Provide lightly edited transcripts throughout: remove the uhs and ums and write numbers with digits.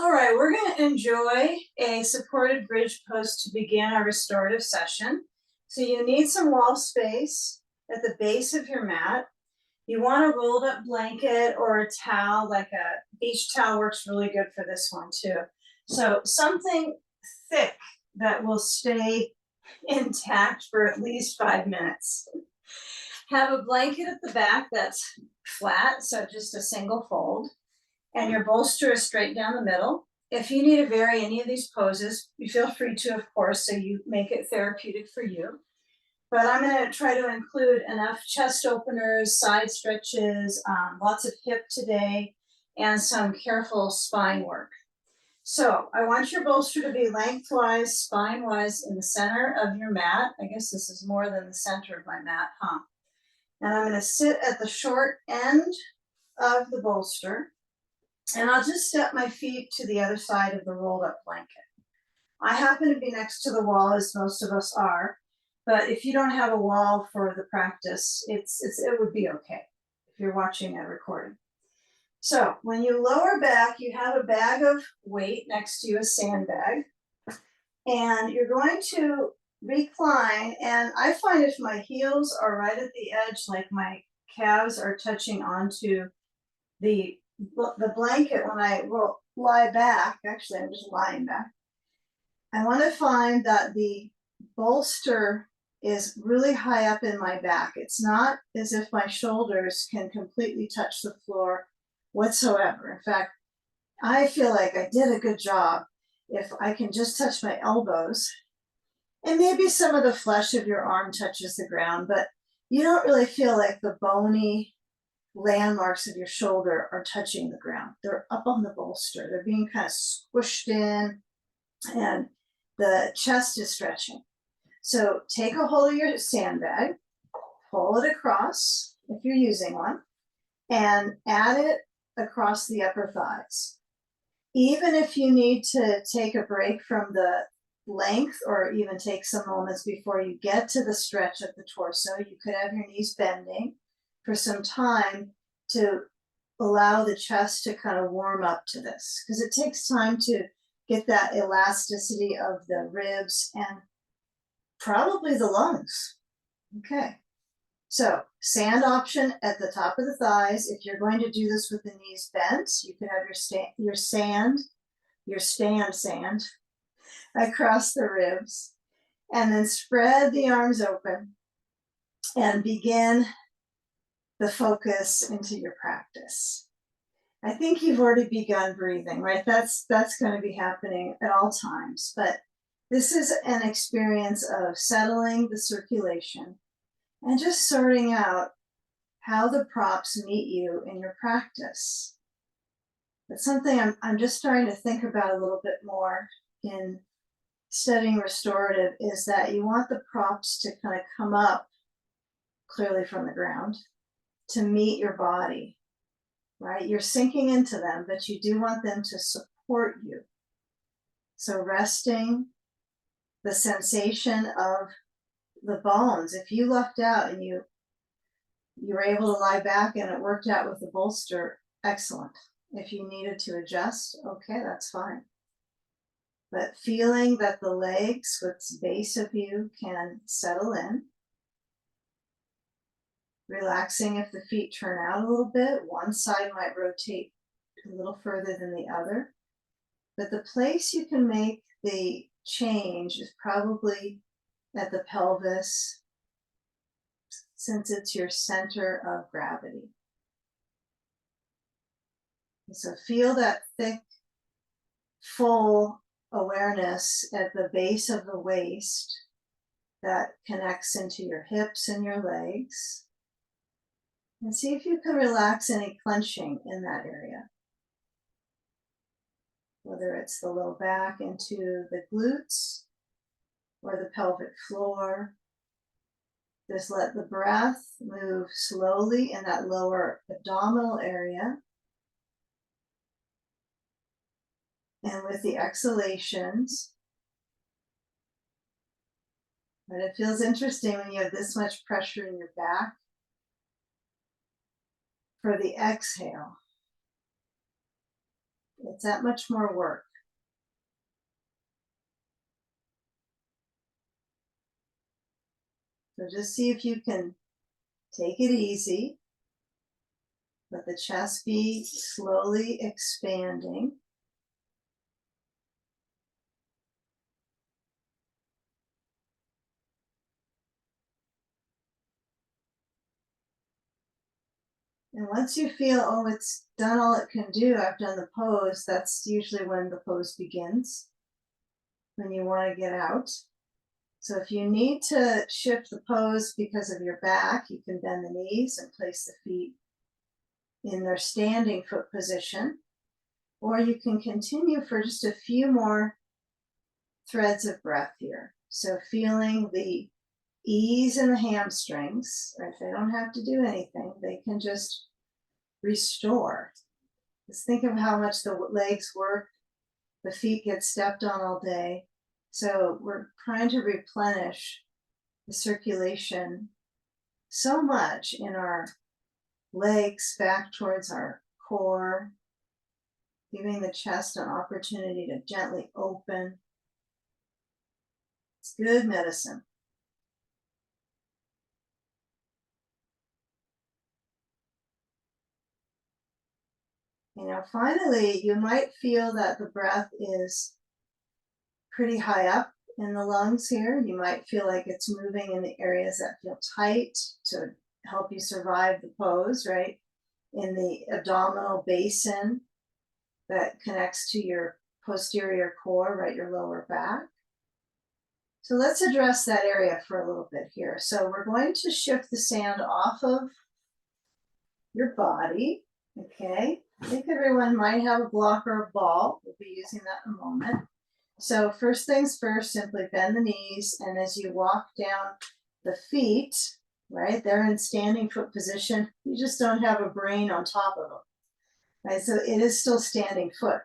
All right, we're going to enjoy a supported bridge post to begin our restorative session. So you need some wall space at the base of your mat. You want a rolled up blanket or a towel, like a beach towel works really good for this one too. So something thick that will stay intact for at least 5 minutes. Have a blanket at the back that's flat, so just a single fold, and your bolster is straight down the middle. If you need to vary any of these poses, you feel free to, of course, so you make it therapeutic for you. But I'm going to try to include enough chest openers, side stretches, lots of hip today, and some careful spine work. So I want your bolster to be lengthwise, spine-wise in the center of your mat. I guess this is more than the center of my mat, huh? And I'm going to sit at the short end of the bolster, and I'll just step my feet to the other side of the rolled up blanket. I happen to be next to the wall, as most of us are, but if you don't have a wall for the practice, it would be okay if you're watching a recording. So when you lower back, you have a bag of weight next to you, a sandbag, and you're going to recline. And I find if my heels are right at the edge, like my calves are touching onto the blanket when I will lie back, actually I'm just lying back, I want to find that the bolster is really high up in my back. It's not as if my shoulders can completely touch the floor whatsoever. In fact, I feel like I did a good job if I can just touch my elbows, and maybe some of the flesh of your arm touches the ground, but you don't really feel like the bony landmarks of your shoulder are touching the ground. They're up on the bolster. They're being kind of squished in, and the chest is stretching. So take a hold of your sandbag, pull it across if you're using one, and add it across the upper thighs. Even if you need to take a break from the length or even take some moments before you get to the stretch of the torso, you could have your knees bending for some time to allow the chest to kind of warm up to this, because it takes time to get that elasticity of the ribs and probably the lungs. Okay, so sand option at the top of the thighs. If you're going to do this with the knees bent, you could have your stand sand across the ribs, and then spread the arms open and begin the focus into your practice. I think you've already begun breathing, right? That's going to be happening at all times, but this is an experience of settling the circulation and just sorting out how the props meet you in your practice. That's something I'm just starting to think about a little bit more in studying restorative, is that you want the props to kind of come up clearly from the ground to meet your body, right? You're sinking into them, but you do want them to support you. So resting, the sensation of the bones. If you lucked out and you were able to lie back and it worked out with the bolster, excellent. If you needed to adjust, okay, that's fine. But feeling that the legs, what's base of you, can settle in. Relaxing if the feet turn out a little bit. One side might rotate a little further than the other. But the place you can make the change is probably at the pelvis, since it's your center of gravity. So feel that thick, full awareness at the base of the waist that connects into your hips and your legs. And see if you can relax any clenching in that area. Whether it's the low back into the glutes or the pelvic floor. Just let the breath move slowly in that lower abdominal area. And with the exhalations, but it feels interesting when you have this much pressure in your back. For the exhale, It's that much more work. So just see if you can take it easy. Let the chest be slowly expanding. And once you feel, oh, it's done all it can do, I've done the pose, that's usually when the pose begins, when you want to get out. So if you need to shift the pose because of your back, you can bend the knees and place the feet in their standing foot position, or you can continue for just a few more threads of breath here. So feeling the ease in the hamstrings, right? They don't have to do anything, they can just restore. Just think of how much the legs work, the feet get stepped on all day. So we're trying to replenish the circulation so much in our legs back towards our core, giving the chest an opportunity to gently open. It's good medicine. You know, finally, you might feel that the breath is pretty high up in the lungs here. You might feel like it's moving in the areas that feel tight to help you survive the pose, right? In the abdominal basin that connects to your posterior core, right? Your lower back. So let's address that area for a little bit here. So we're going to shift the sand off of your body, okay? I think everyone might have a block or a ball. We'll be using that in a moment. So first things first, simply bend the knees, and as you walk down the feet, right, they're in standing foot position. You just don't have a brain on top of them, right? So it is still standing foot.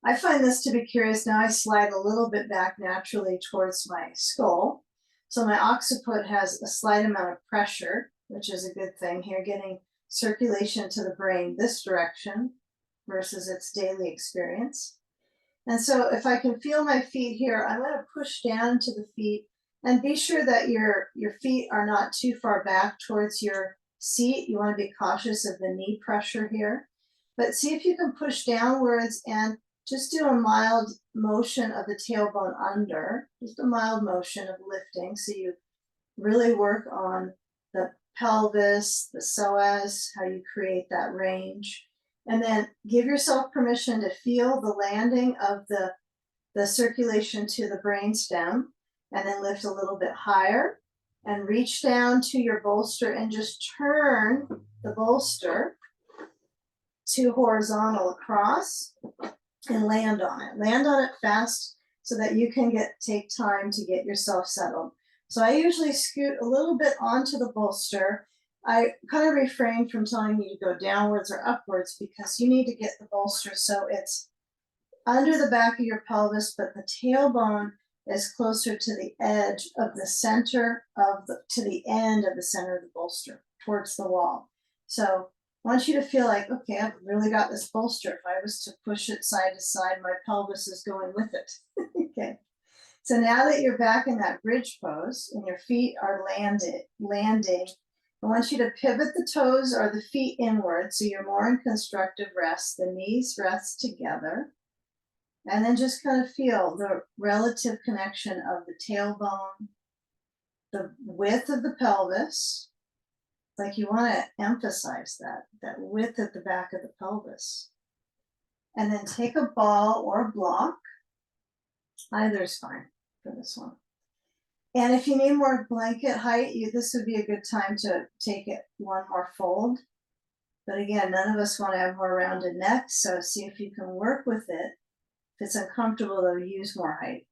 I find this to be curious. Now I slide a little bit back naturally towards my skull. So my occiput has a slight amount of pressure, which is a good thing here, getting circulation to the brain this direction versus its daily experience. And so if I can feel my feet here, I'm going to push down to the feet and be sure that your feet are not too far back towards your seat. You want to be cautious of the knee pressure here. But see if you can push downwards and just do a mild motion of the tailbone under, just a mild motion of lifting. So you really work on the pelvis, the psoas, how you create that range. And then give yourself permission to feel the landing of the circulation to the brainstem, and then lift a little bit higher and reach down to your bolster and just turn the bolster to horizontal across and land on it. Land on it fast so that you can take time to get yourself settled. So I usually scoot a little bit onto the bolster. I kind of refrain from telling you to go downwards or upwards because you need to get the bolster so it's under the back of your pelvis, but the tailbone is closer to the edge of the center of to the end of the center of the bolster towards the wall. So I want you to feel like, okay, I've really got this bolster. If I was to push it side to side, my pelvis is going with it. Okay. So now that you're back in that bridge pose and your feet are landing, I want you to pivot the toes or the feet inward so you're more in constructive rest. The knees rest together. And then just kind of feel the relative connection of the tailbone, the width of the pelvis. Like you want to emphasize that width at the back of the pelvis. And then take a ball or a block. Either is fine for this one. And if you need more blanket height, this would be a good time to take it one more fold. But again, none of us want to have more rounded neck, so see if you can work with it. If it's uncomfortable, though, use more height.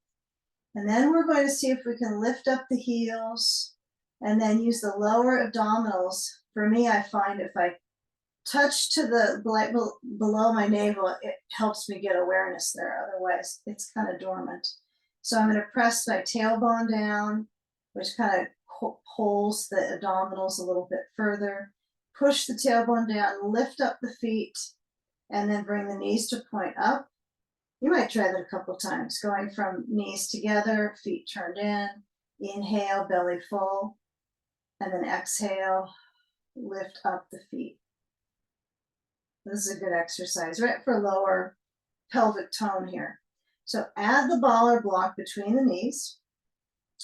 And then we're going to see if we can lift up the heels and then use the lower abdominals. For me, I find if I touch to the below my navel, it helps me get awareness there. Otherwise, it's kind of dormant. So I'm going to press my tailbone down, which kind of pulls the abdominals a little bit further. Push the tailbone down, lift up the feet, and then bring the knees to point up. You might try that a couple times, going from knees together, feet turned in, inhale, belly full, and then exhale, lift up the feet. This is a good exercise, right, for lower pelvic tone here. So add the ball or block between the knees.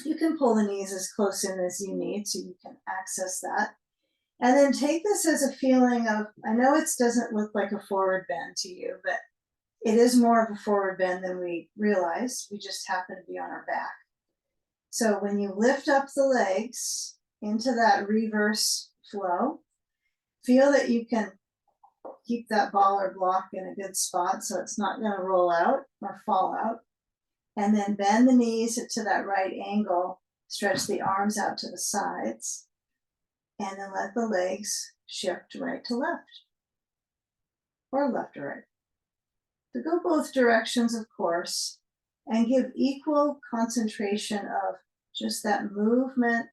You can pull the knees as close in as you need so you can access that. And then take this as a feeling of, I know it doesn't look like a forward bend to you, but it is more of a forward bend than we realize. We just happen to be on our back. So when you lift up the legs into that reverse flow, feel that you can keep that ball or block in a good spot so it's not going to roll out or fall out. And then bend the knees to that right angle, stretch the arms out to the sides, and then let the legs shift right to left, or left to right. To go both directions, of course, and give equal concentration of just that movement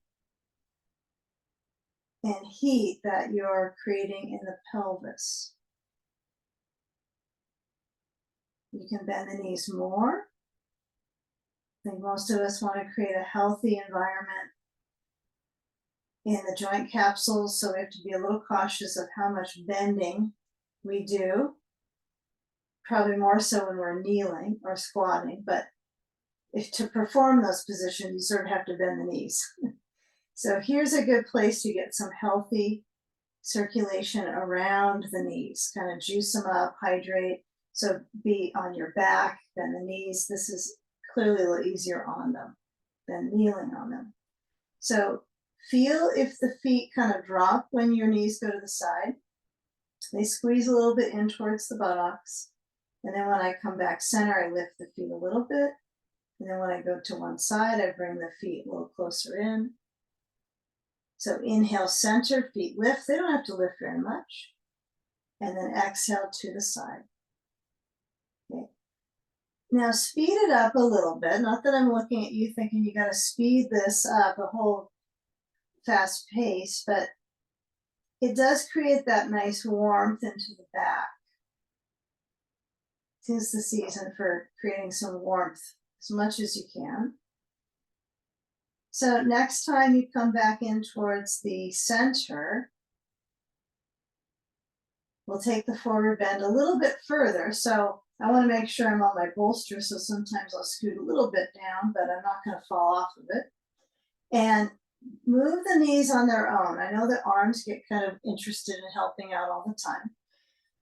and heat that you're creating in the pelvis. You can bend the knees more. I think most of us want to create a healthy environment in the joint capsules, so we have to be a little cautious of how much bending we do. Probably more so when we're kneeling or squatting, but if to perform those positions, you sort of have to bend the knees. So here's a good place to get some healthy circulation around the knees, kind of juice them up, hydrate. So be on your back, bend the knees. This is clearly a little easier on them than kneeling on them. So feel if the feet kind of drop when your knees go to the side. They squeeze a little bit in towards the buttocks. And then when I come back center, I lift the feet a little bit. And then when I go to one side, I bring the feet a little closer in. So inhale, center, feet lift. They don't have to lift very much. And then exhale to the side. Okay. Now speed it up a little bit. Not that I'm looking at you thinking you got to speed this up a whole fast pace, but it does create that nice warmth into the back. Tis the season for creating some warmth as much as you can. So next time you come back in towards the center, we'll take the forward bend a little bit further. So I want to make sure I'm on my bolster, so sometimes I'll scoot a little bit down, but I'm not going to fall off of it. And move the knees on their own. I know the arms get kind of interested in helping out all the time,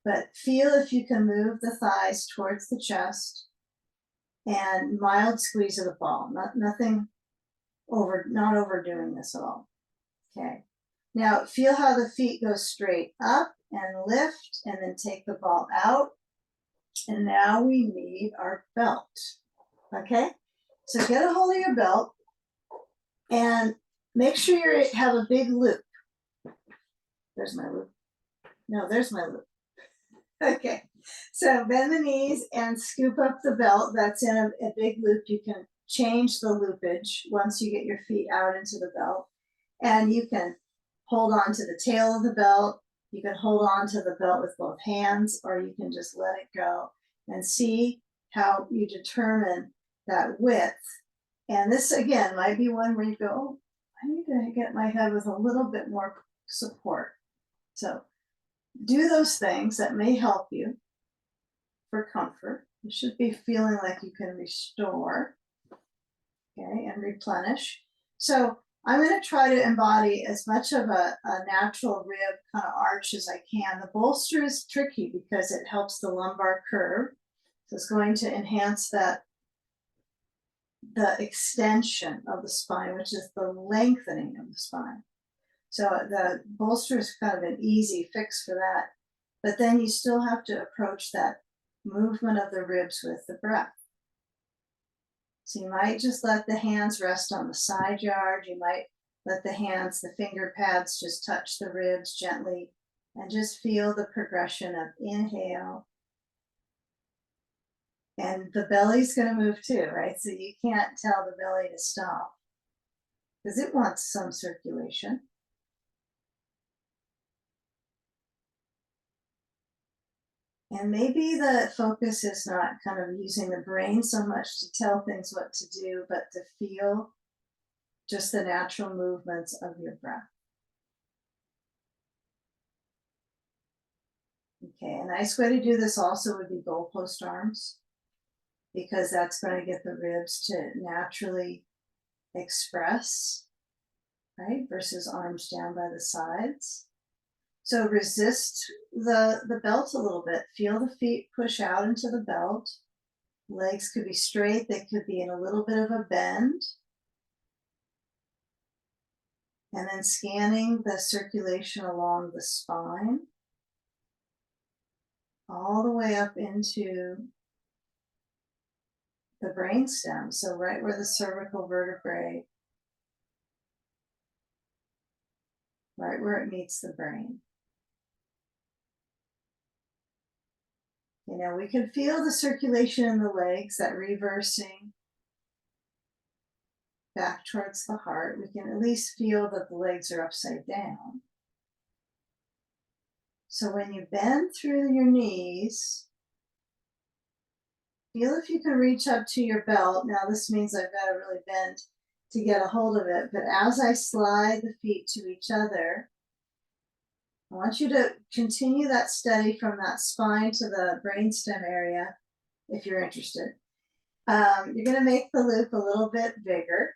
but feel if you can move the thighs towards the chest and mild squeeze of the ball. Nothing over, not overdoing this at all. Okay. Now feel how the feet go straight up and lift, and then take the ball out. And now we need our belt. Okay. So get a hold of your belt and make sure you have a big loop. There's my loop. No, there's my loop. Okay. So bend the knees and scoop up the belt that's in a big loop. You can change the loopage once you get your feet out into the belt. And you can hold on to the tail of the belt. You can hold on to the belt with both hands, or you can just let it go and see how you determine that width. And this, again, might be one where you go, oh, I need to get my head with a little bit more support. So do those things that may help you for comfort. You should be feeling like you can restore, okay, and replenish. So I'm going to try to embody as much of a natural rib kind of arch as I can. The bolster is tricky because it helps the lumbar curve. So it's going to enhance that, the extension of the spine, which is the lengthening of the spine. So the bolster is kind of an easy fix for that. But then you still have to approach that movement of the ribs with the breath. So you might just let the hands rest on the side yard. You might let the hands, the finger pads just touch the ribs gently, and just feel the progression of inhale. And the belly's going to move too, right? So you can't tell the belly to stop because it wants some circulation. And maybe the focus is not kind of using the brain so much to tell things what to do, but to feel just the natural movements of your breath. Okay, a nice way to do this also would be goalpost arms, because that's going to get the ribs to naturally express, right? Versus arms down by the sides. So resist the belt a little bit. Feel the feet push out into the belt. Legs could be straight, they could be in a little bit of a bend. And then scanning the circulation along the spine, all the way up into the brainstem. So right where the cervical vertebrae, right where it meets the brain. You know, we can feel the circulation in the legs, that reversing back towards the heart. We can at least feel that the legs are upside down. So when you bend through your knees, feel if you can reach up to your belt. Now this means I've got to really bend to get a hold of it, but as I slide the feet to each other, I want you to continue that study from that spine to the brainstem area, if you're interested. You're going to make the loop a little bit bigger,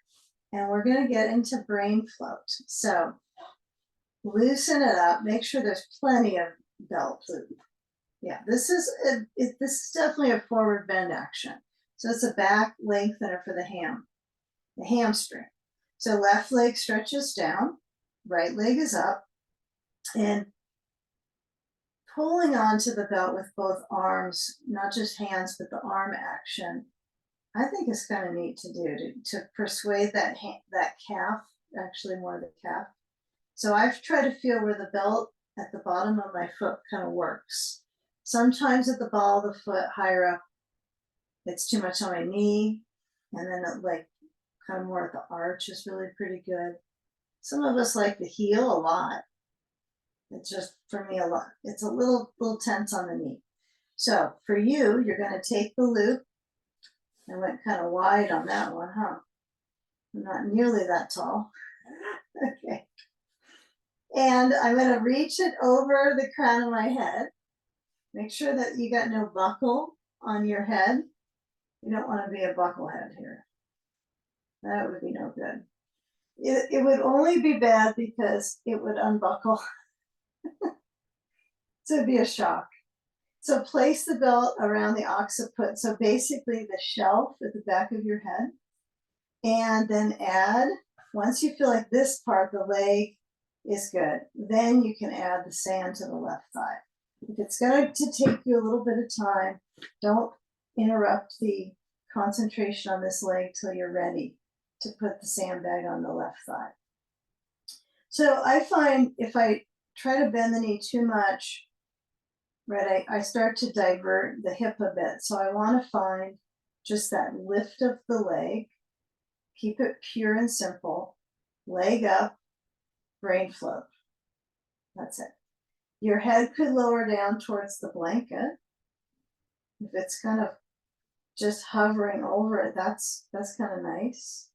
and we're going to get into brain float. So loosen it up. Make sure there's plenty of belt loop. Yeah, this is definitely a forward bend action. So it's a back lengthener for the hamstring. So left leg stretches down, right leg is up, and pulling onto the belt with both arms, not just hands, but the arm action, I think is kind of neat to do to persuade that calf, actually more the calf. So I've tried to feel where the belt at the bottom of my foot kind of works. Sometimes at the ball of the foot higher up, it's too much on my knee, and then it like kind of more at the arch is really pretty good. Some of us like the heel a lot. It's just, for me, a lot. It's a little tense on the knee. So for you, you're going to take the loop. I went kind of wide on that one, huh? I'm not nearly that tall. Okay. And I'm going to reach it over the crown of my head. Make sure that you got no buckle on your head. You don't want to be a bucklehead here. That would be no good. It would only be bad because it would unbuckle. So it'd be a shock. So place the belt around the occiput. So basically the shelf at the back of your head. And then add, once you feel like this part, the leg is good, then you can add the sand to the left thigh. If it's going to take you a little bit of time, don't interrupt the concentration on this leg till you're ready to put the sandbag on the left thigh. So I find if I try to bend the knee too much, right, I start to divert the hip a bit. So I want to find just that lift of the leg, keep it pure and simple, leg up, brain float. That's it. Your head could lower down towards the blanket. If it's kind of just hovering over it, that's kind of nice.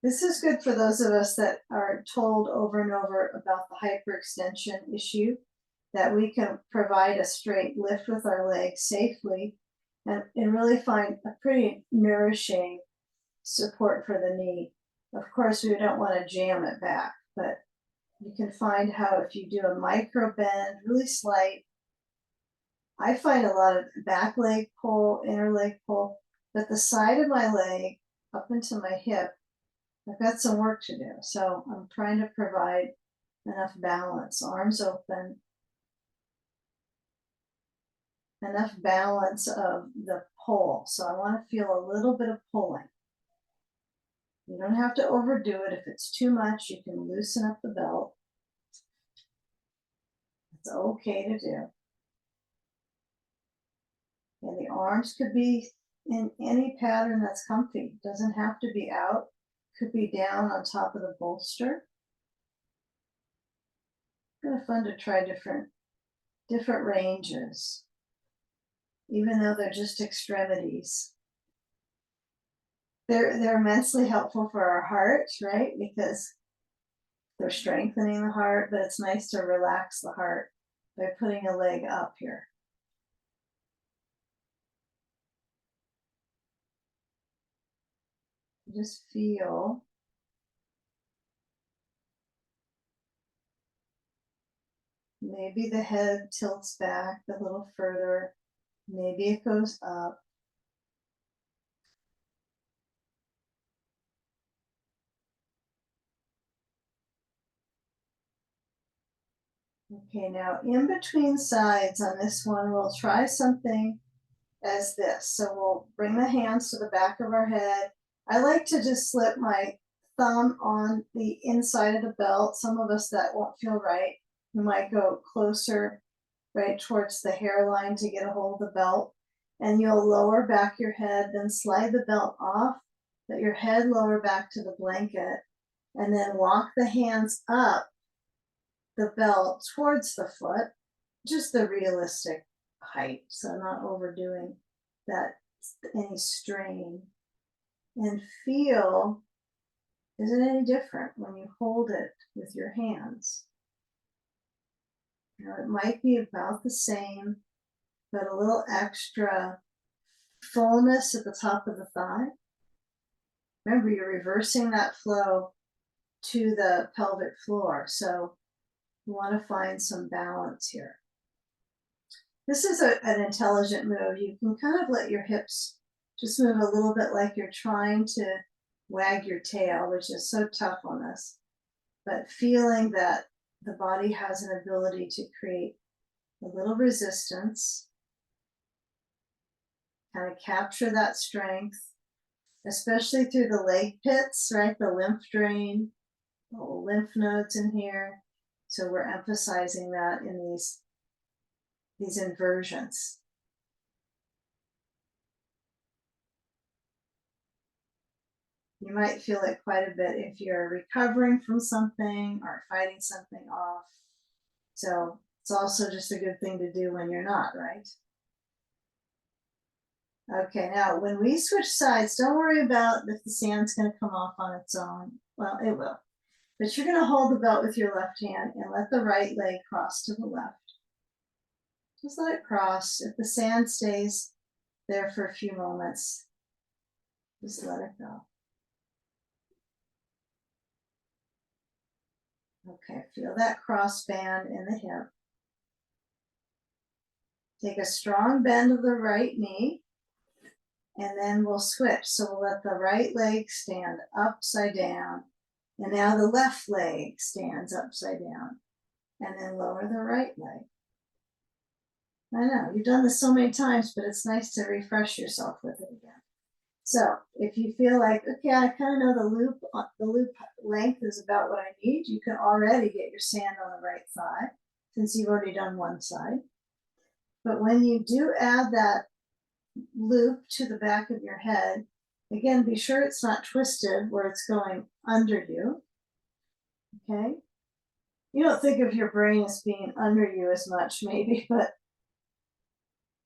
This is good for those of us that are told over and over about the hyperextension issue, that we can provide a straight lift with our legs safely and really find a pretty nourishing support for the knee. Of course, we don't want to jam it back, but you can find how if you do a micro bend, really slight. I find a lot of back leg pull, inner leg pull, but the side of my leg up into my hip, I've got some work to do. So I'm trying to provide enough balance, arms open, enough balance of the pull. So I want to feel a little bit of pulling. You don't have to overdo it. If it's too much, you can loosen up the belt. It's okay to do. And the arms could be in any pattern that's comfy. It doesn't have to be out. Could be down on top of the bolster. Kind of fun to try different different ranges, even though they're just extremities. They're immensely helpful for our heart, right? Because they're strengthening the heart, but it's nice to relax the heart by putting a leg up here. Just feel. Maybe the head tilts back a little further. Maybe it goes up. Okay, now in between sides on this one, we'll try something as this. So we'll bring the hands to the back of our head. I like to just slip my thumb on the inside of the belt. Some of us that won't feel right. You might go closer right towards the hairline to get a hold of the belt. And you'll lower back your head, then slide the belt off, let your head lower back to the blanket, and then walk the hands up the belt towards the foot, just the realistic height, so not overdoing that, any strain. And feel, is it any different when you hold it with your hands? Now it might be about the same, but a little extra fullness at the top of the thigh. Remember, you're reversing that flow to the pelvic floor, so you want to find some balance here. This is an intelligent move. You can kind of let your hips just move a little bit like you're trying to wag your tail, which is so tough on us, but feeling that the body has an ability to create a little resistance, kind of capture that strength, especially through the leg pits, right? The lymph drain, the lymph nodes in here. So we're emphasizing that in these inversions. You might feel it quite a bit if you're recovering from something or fighting something off. So it's also just a good thing to do when you're not, right? Okay, now when we switch sides, don't worry about if the sand's going to come off on its own. Well, it will. But you're going to hold the belt with your left hand and let the right leg cross to the left. Just let it cross. If the sand stays there for a few moments, just let it go. Okay, feel that cross band in the hip. Take a strong bend of the right knee, and then we'll switch. So we'll let the right leg stand upside down, and now the left leg stands upside down, and then lower the right leg. I know, you've done this so many times, but it's nice to refresh yourself with it again. So if you feel like, okay, I kind of know the loop length is about what I need, you can already get your sand on the right thigh, since you've already done one side. But when you do add that loop to the back of your head, again, be sure it's not twisted where it's going under you, okay? You don't think of your brain as being under you as much, maybe, but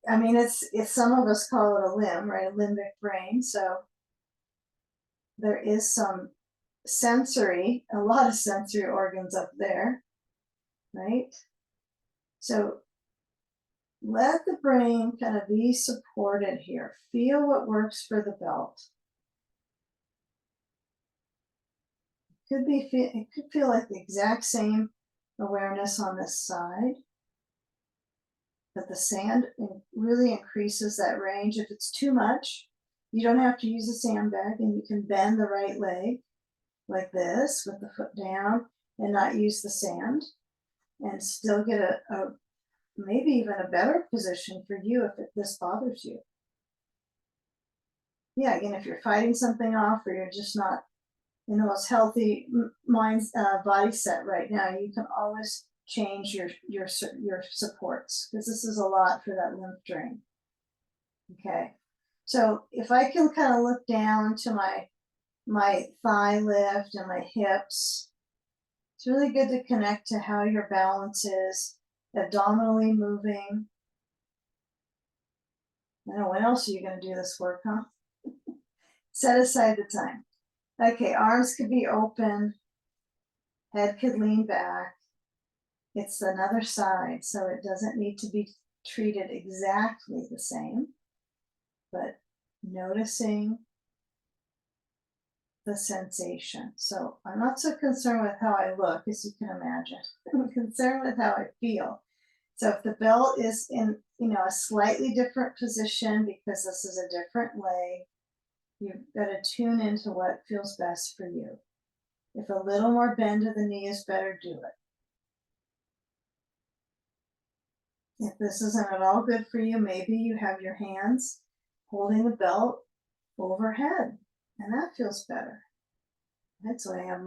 I mean, it's some of us call it a limb, right? A limbic brain. So there is some sensory, a lot of sensory organs up there, right? So let the brain kind of be supported here. Feel what works for the belt. It could feel like the exact same awareness on this side, but the sand really increases that range. If it's too much, you don't have to use a sandbag, and you can bend the right leg like this with the foot down and not use the sand, and still get a maybe even a better position for you if this bothers you. Yeah, again, if you're fighting something off or you're just not in the most healthy body set right now, you can always change your supports, because this is a lot for that lymph drain. Okay, so if I can kind of look down to my thigh lift and my hips, it's really good to connect to how your balance is abdominally moving. I don't know, when else are you going to do this work, huh? Set aside the time. Okay, arms could be open, head could lean back. It's another side, so it doesn't need to be treated exactly the same, but noticing the sensation. So I'm not so concerned with how I look, as you can imagine. I'm concerned with how I feel. So if the belt is in, a slightly different position because this is a different leg, you've got to tune into what feels best for you. If a little more bend of the knee is better, do it. If this isn't at all good for you, maybe you have your hands holding the belt overhead, and that feels better. Right, so I have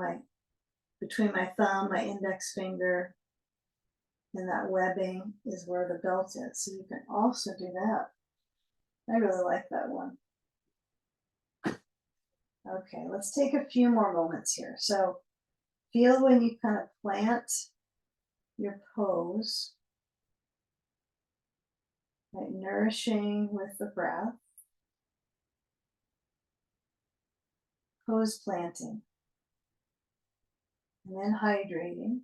between my thumb, my index finger, and that webbing is where the belt is. So you can also do that. I really like that one. Okay, let's take a few more moments here. So feel when you kind of plant your pose, right, nourishing with the breath. Pose planting. And then hydrating.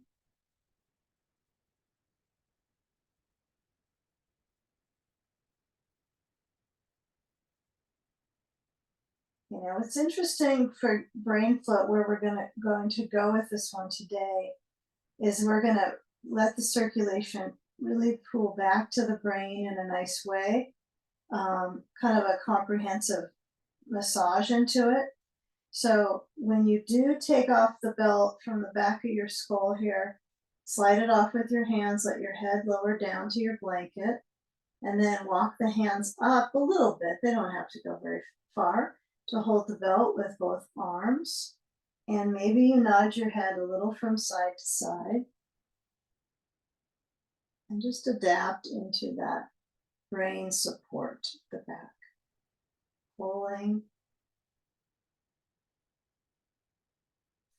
It's interesting for brain float, where we're going to go with this one today, is we're going to let the circulation really pull back to the brain in a nice way, kind of a comprehensive massage into it. So when you do take off the belt from the back of your skull here, slide it off with your hands, let your head lower down to your blanket, and then walk the hands up a little bit. They don't have to go very far to hold the belt with both arms. And maybe you nod your head a little from side to side. And just adapt into that brain support, the back. Pulling.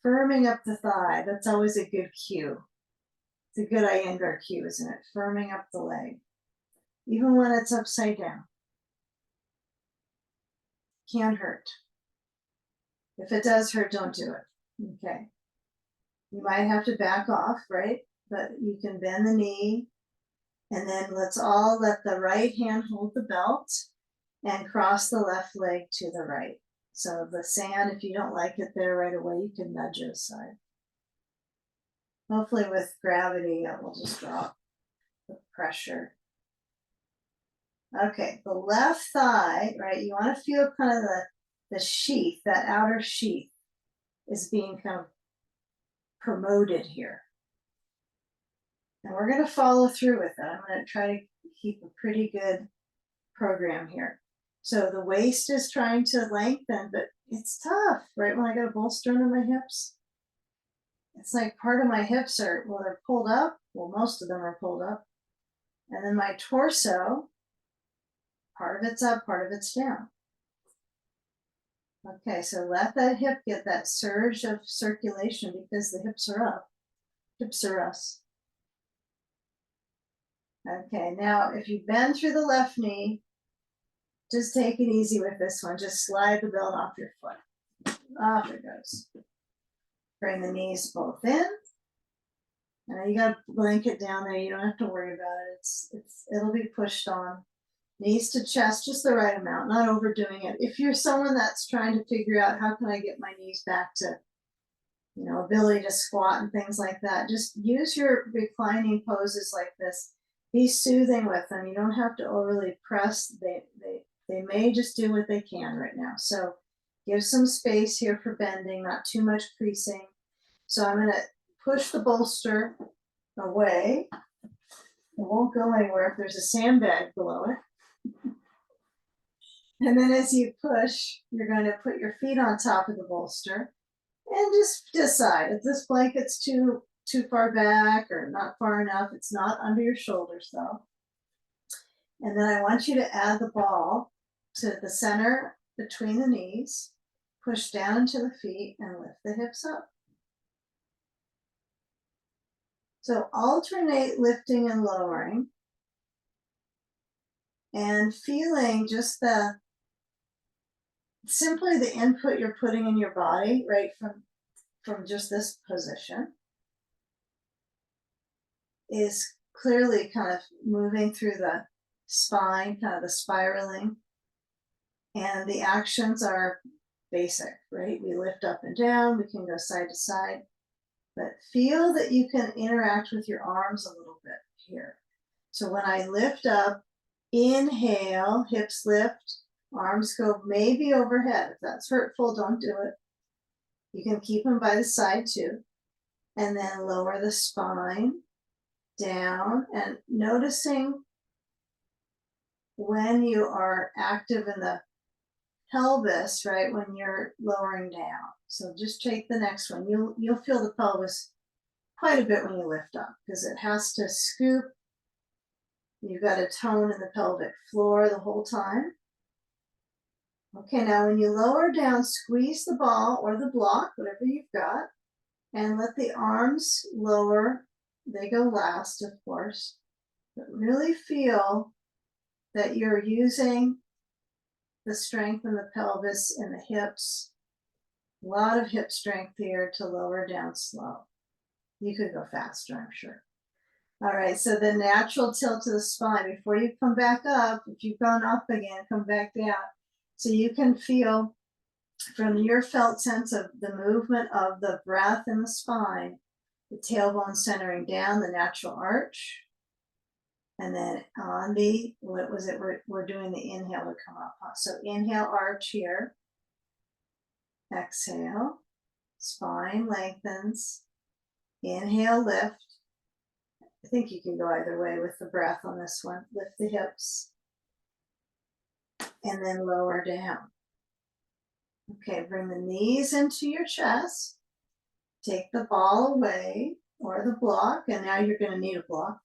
Firming up the thigh. That's always a good cue. It's a good Iyengar cue, isn't it? Firming up the leg. Even when it's upside down. Can't hurt. If it does hurt, don't do it. Okay. You might have to back off, right? But you can bend the knee. And then let's all let the right hand hold the belt and cross the left leg to the right. So the sand, if you don't like it there right away, you can nudge it aside. Hopefully with gravity, it will just drop the pressure. Okay, the left thigh, right? You want to feel kind of the sheath, that outer sheath is being kind of promoted here. And we're going to follow through with it. I'm going to try to keep a pretty good program here. So the waist is trying to lengthen, but it's tough, right? When I got a bolster under my hips, it's like part of my hips are, well, they're pulled up. Well, most of them are pulled up. And then my torso, part of it's up, part of it's down. Okay, so let that hip get that surge of circulation because the hips are up. Hips are us. Okay, now if you bend through the left knee, just take it easy with this one. Just slide the belt off your foot. Off it goes. Bring the knees both in. And you got a blanket down there. You don't have to worry about it. It'll be pushed on. Knees to chest, just the right amount, not overdoing it. If you're someone that's trying to figure out how can I get my knees back to, ability to squat and things like that, just use your reclining poses like this. Be soothing with them. You don't have to overly press. They may just do what they can right now. So give some space here for bending, not too much creasing. So I'm going to push the bolster away. It won't go anywhere if there's a sandbag below it. And then as you push, you're going to put your feet on top of the bolster and just decide if this blanket's too far back or not far enough. It's not under your shoulders though. And then I want you to add the ball to the center between the knees, push down into the feet and lift the hips up. So alternate lifting and lowering, and feeling just simply the input you're putting in your body, right, from just this position is clearly kind of moving through the spine, kind of the spiraling. And the actions are basic, right? We lift up and down, we can go side to side, but feel that you can interact with your arms a little bit here. So when I lift up, inhale, hips lift, arms go maybe overhead. If that's hurtful, don't do it. You can keep them by the side too. And then lower the spine down and noticing when you are active in the pelvis, right, when you're lowering down. So just take the next one. You'll feel the pelvis quite a bit when you lift up because it has to scoop. You've got a tone in the pelvic floor the whole time. Okay, now when you lower down, squeeze the ball or the block, whatever you've got, and let the arms lower. They go last, of course, but really feel that you're using the strength in the pelvis and the hips. A lot of hip strength here to lower down slow. You could go faster, I'm sure. All right, so the natural tilt to the spine. Before you come back up, if you've gone up again, come back down. So you can feel from your felt sense of the movement of the breath in the spine, the tailbone centering down, the natural arch. And then on the, what was it? We're doing the inhale to come up. So inhale, arch here. Exhale, spine lengthens. Inhale, lift. I think you can go either way with the breath on this one. Lift the hips. And then lower down. Okay, bring the knees into your chest. Take the ball away or the block, and now you're going to need a block.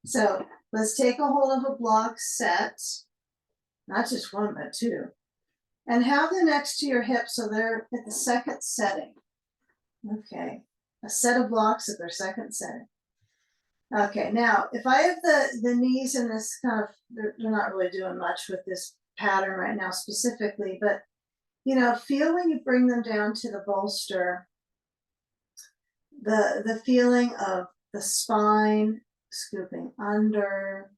So let's take a hold of a block set, not just one, but two, and have them next to your hip so they're at the second setting. Okay, a set of blocks at their second setting. Okay, now if I have the knees in this kind of, they're not really doing much with this pattern right now specifically, but you know, feel when you bring them down to the bolster, the feeling of the spine scooping under.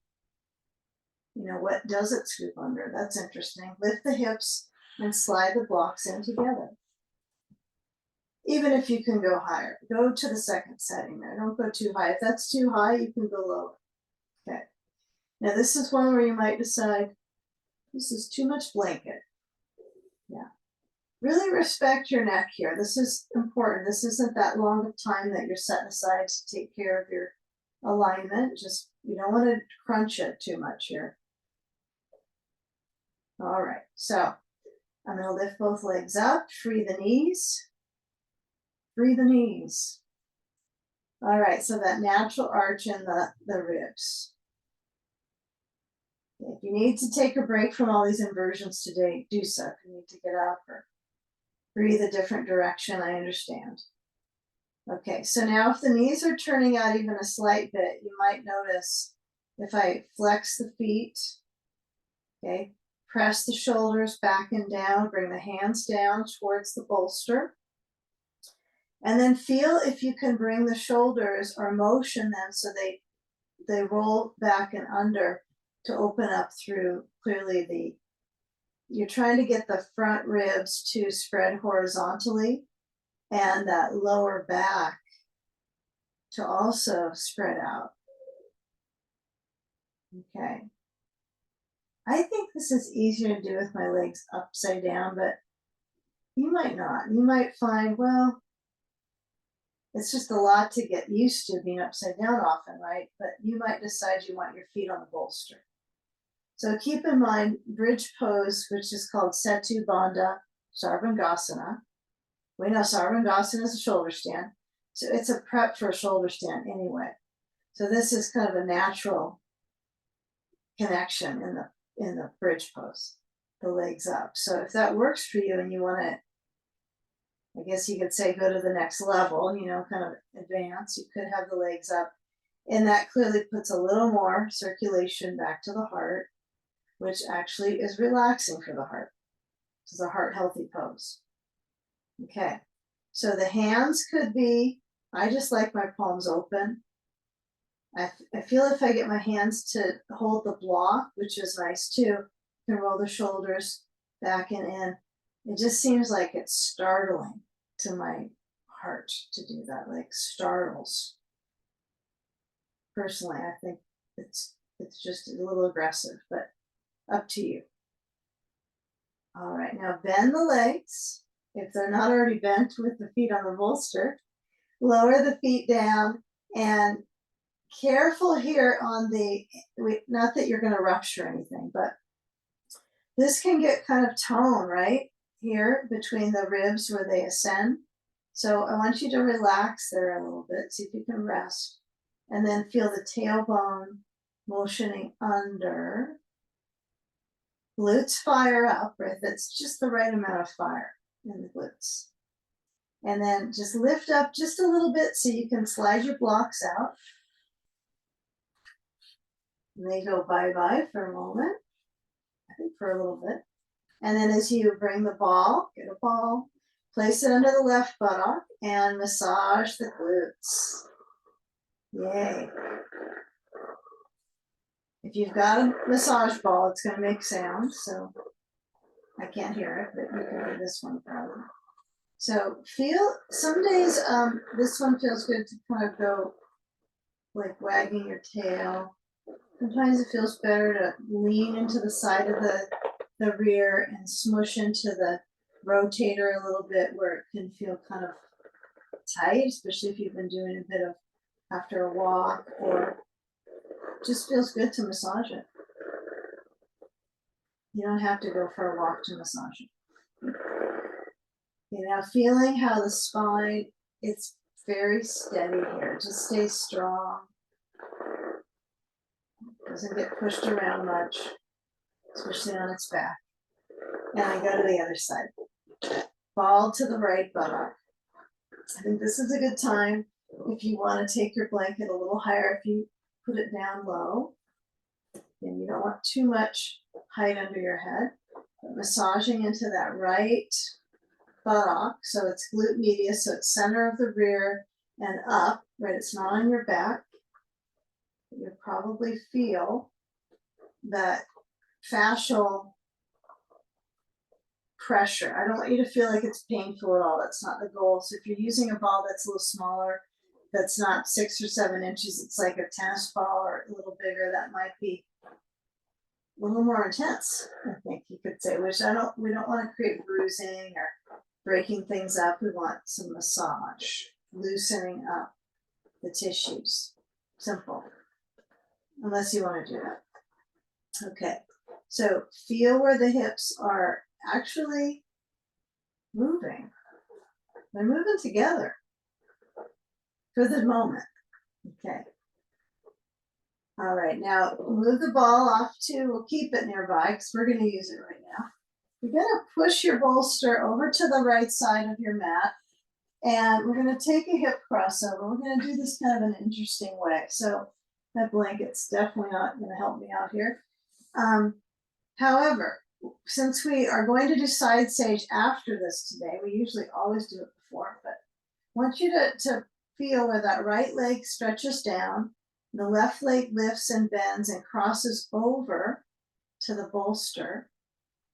You know, what does it scoop under? That's interesting. Lift the hips and slide the blocks in together. Even if you can go higher, go to the second setting there. Don't go too high. If that's too high, you can go lower. Okay. Now this is one where you might decide, this is too much blanket. Yeah. Really respect your neck here. This is important. This isn't that long of time that you're setting aside to take care of your alignment. Just, you don't want to crunch it too much here. All right, so I'm going to lift both legs up, free the knees, free the knees. All right, so that natural arch in the ribs. If you need to take a break from all these inversions today, do so. If you need to get up or breathe a different direction, I understand. Okay, so now if the knees are turning out even a slight bit, you might notice if I flex the feet, okay, press the shoulders back and down, bring the hands down towards the bolster. And then feel if you can bring the shoulders or motion them so they roll back and under to open up through clearly you're trying to get the front ribs to spread horizontally and that lower back to also spread out. Okay. I think this is easier to do with my legs upside down, but you might not. You might find, well, it's just a lot to get used to being upside down often, right? But you might decide you want your feet on the bolster. So keep in mind, bridge pose, which is called Setu Bandha Sarvangasana. We know Sarvangasana is a shoulder stand. So it's a prep for a shoulder stand anyway. So this is kind of a natural connection in the bridge pose, the legs up. So if that works for you and you want to I guess you could say go to the next level, you know, kind of advance. You could have the legs up. And that clearly puts a little more circulation back to the heart, which actually is relaxing for the heart. This is a heart healthy pose. Okay, so the hands could be, I just like my palms open. I feel if I get my hands to hold the block, which is nice too, can roll the shoulders back and in. It just seems like it's startling to my heart to do that, like startles. Personally, I think it's just a little aggressive, but up to you. All right, now bend the legs. If they're not already bent with the feet on the bolster, lower the feet down and careful here on the, not that you're going to rupture anything, but this can get kind of tone right here between the ribs where they ascend. So I want you to relax there a little bit, see if you can rest, and then feel the tailbone motioning under. Glutes fire up, right? That's just the right amount of fire in the glutes. And then just lift up just a little bit so you can slide your blocks out. And they go bye-bye for a moment, I think for a little bit. And then as you bring the ball, get a ball, place it under the left buttock and massage the glutes. Yay. If you've got a massage ball, it's going to make sound, so I can't hear it, but you can hear this one probably. So feel, some days this one feels good to kind of go like wagging your tail. Sometimes it feels better to lean into the side of the rear and smush into the rotator a little bit where it can feel kind of tight, especially if you've been doing a bit of after a walk, or just feels good to massage it. You don't have to go for a walk to massage it. You know, feeling how the spine, it's very steady here. Just stay strong. Doesn't get pushed around much, especially on its back. And I go to the other side. Ball to the right buttock. I think this is a good time if you want to take your blanket a little higher, if you put it down low. And you don't want too much height under your head. But massaging into that right buttock, so it's glute medius, so it's center of the rear and up, right? It's not on your back. You'll probably feel that fascial pressure. I don't want you to feel like it's painful at all. That's not the goal. So if you're using a ball that's a little smaller, that's not 6 or 7 inches, it's like a tennis ball or a little bigger, that might be a little more intense, I think you could say, which we don't want to create bruising or breaking things up. We want some massage, loosening up the tissues. Simple. Unless you want to do that. Okay, so feel where the hips are actually moving. They're moving together for the moment. Okay. All right, now move the ball off to, we'll keep it nearby because we're going to use it right now. You're going to push your bolster over to the right side of your mat, and we're going to take a hip crossover. We're going to do this kind of an interesting way. So that blanket's definitely not going to help me out here. However, since we are going to do side sage after this today, we usually always do it before, but I want you to feel where that right leg stretches down, the left leg lifts and bends and crosses over to the bolster,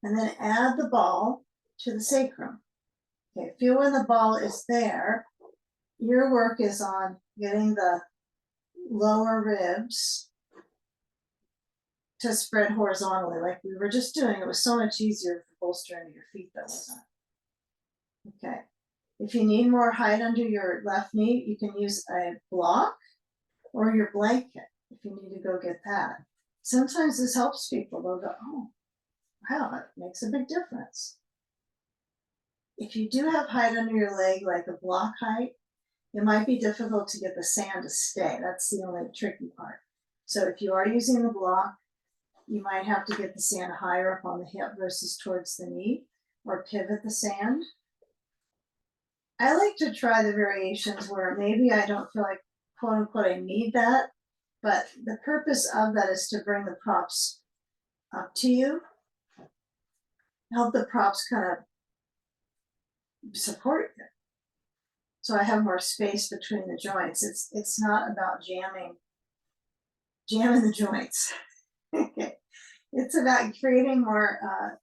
and then add the ball to the sacrum. Okay, feel when the ball is there. Your work is on getting the lower ribs to spread horizontally like we were just doing. It was so much easier with the bolster under your feet that was on. Okay, if you need more height under your left knee, you can use a block or your blanket if you need to go get that. Sometimes this helps people. They'll go, oh, wow, that makes a big difference. If you do have height under your leg, like a block height, it might be difficult to get the sand to stay. That's the only tricky part. So if you are using the block, you might have to get the sand higher up on the hip versus towards the knee, or pivot the sand. I like to try the variations where maybe I don't feel like, quote unquote, I need that, but the purpose of that is to bring the props up to you, help the props kind of support you. So I have more space between the joints. It's not about jamming the joints. Okay. It's about creating more,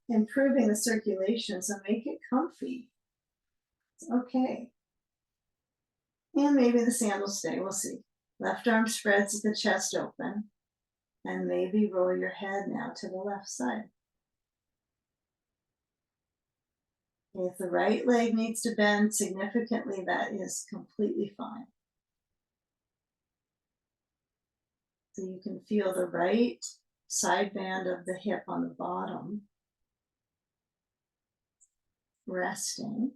improving the circulation, so make it comfy. It's okay. And maybe the sandals stay, we'll see. Left arm spreads at the chest open, and maybe roll your head now to the left side. If the right leg needs to bend significantly, that is completely fine. So you can feel the right side band of the hip on the bottom resting.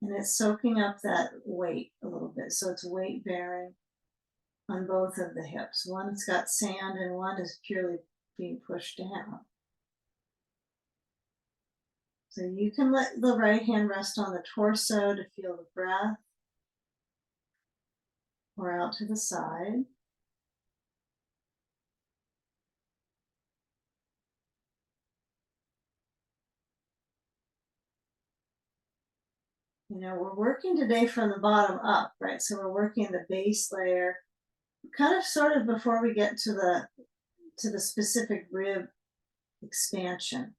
And it's soaking up that weight a little bit. So it's weight bearing on both of the hips. One's got sand and one is purely being pushed down. So you can let the right hand rest on the torso to feel the breath, or out to the side. You know, we're working today from the bottom up, right? So we're working the base layer, kind of sort of before we get to the specific rib expansion.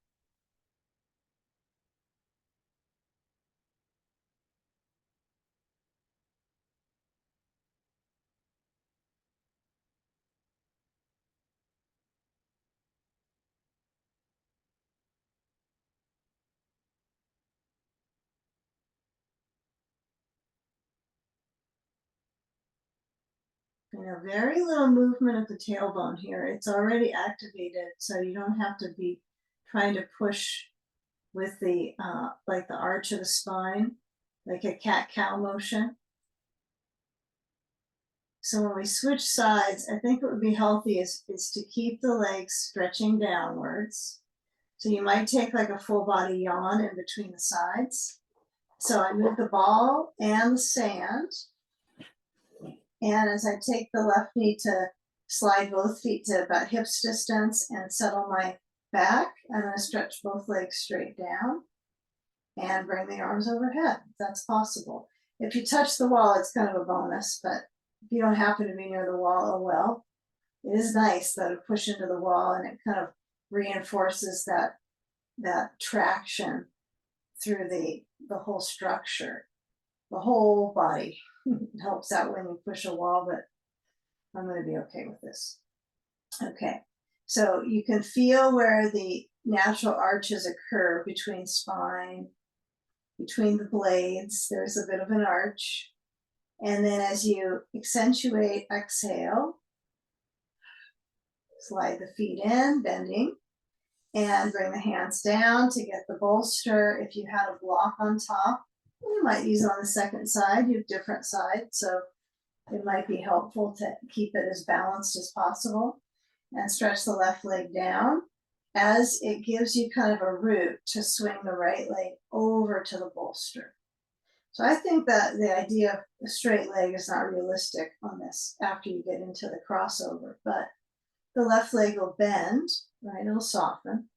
You know, very little movement of the tailbone here. It's already activated, so you don't have to be trying to push with the like the arch of the spine, like a cat-cow motion. So when we switch sides, I think what would be healthy is to keep the legs stretching downwards. So you might take like a full body yawn in between the sides. So I move the ball and the sand. And as I take the left knee to slide both feet to about hips distance and settle my back, I'm going to stretch both legs straight down and bring the arms overhead, if that's possible. If you touch the wall, it's kind of a bonus, but if you don't happen to be near the wall, oh well. It is nice though to push into the wall, and it kind of reinforces that traction through the whole structure, the whole body. It helps out when you push a wall, but I'm going to be okay with this. Okay, so you can feel where the natural arches occur between spine, between the blades. There's a bit of an arch. And then as you accentuate, exhale, slide the feet in, bending, and bring the hands down to get the bolster. If you had a block on top, you might use it on the second side. You have different sides, so it might be helpful to keep it as balanced as possible. And stretch the left leg down as it gives you kind of a root to swing the right leg over to the bolster. So I think that the idea of a straight leg is not realistic on this after you get into the crossover, but the left leg will bend, right? It'll soften.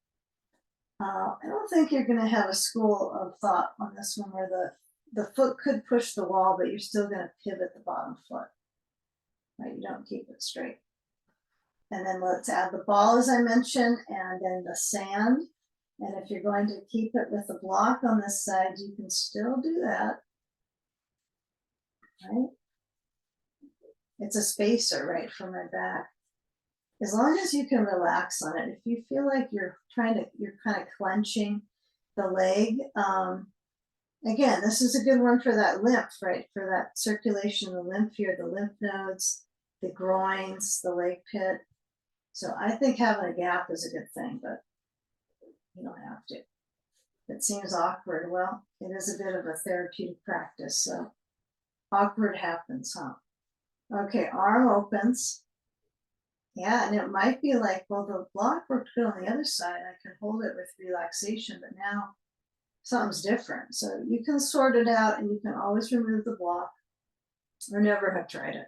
I don't think you're going to have a school of thought on this one where the foot could push the wall, but you're still going to pivot the bottom foot, right? You don't keep it straight. And then let's add the ball, as I mentioned, and then the sand. And if you're going to keep it with the block on this side, you can still do that, right? It's a spacer, right, for my back. As long as you can relax on it. If you feel like you're kind of clenching the leg, again, this is a good one for that lymph, right? For that circulation, the lymph here, the lymph nodes, the groins, the leg pit. So I think having a gap is a good thing, but you don't have to. It seems awkward. Well, it is a bit of a therapeutic practice, so awkward happens, huh? Okay, arm opens. Yeah, and it might be like, well, the block worked good on the other side. I can hold it with relaxation, but now something's different. So you can sort it out and you can always remove the block or never have tried it.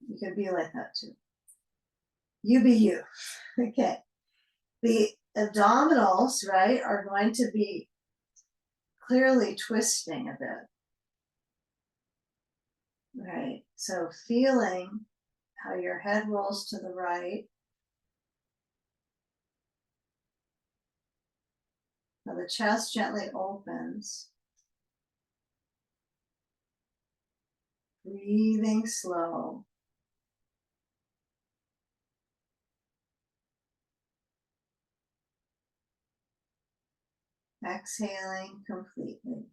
You could be like that too. You be you. Okay. The abdominals, right, are going to be clearly twisting a bit. Right. So feeling how your head rolls to the right, how the chest gently opens, breathing slow. Exhaling completely.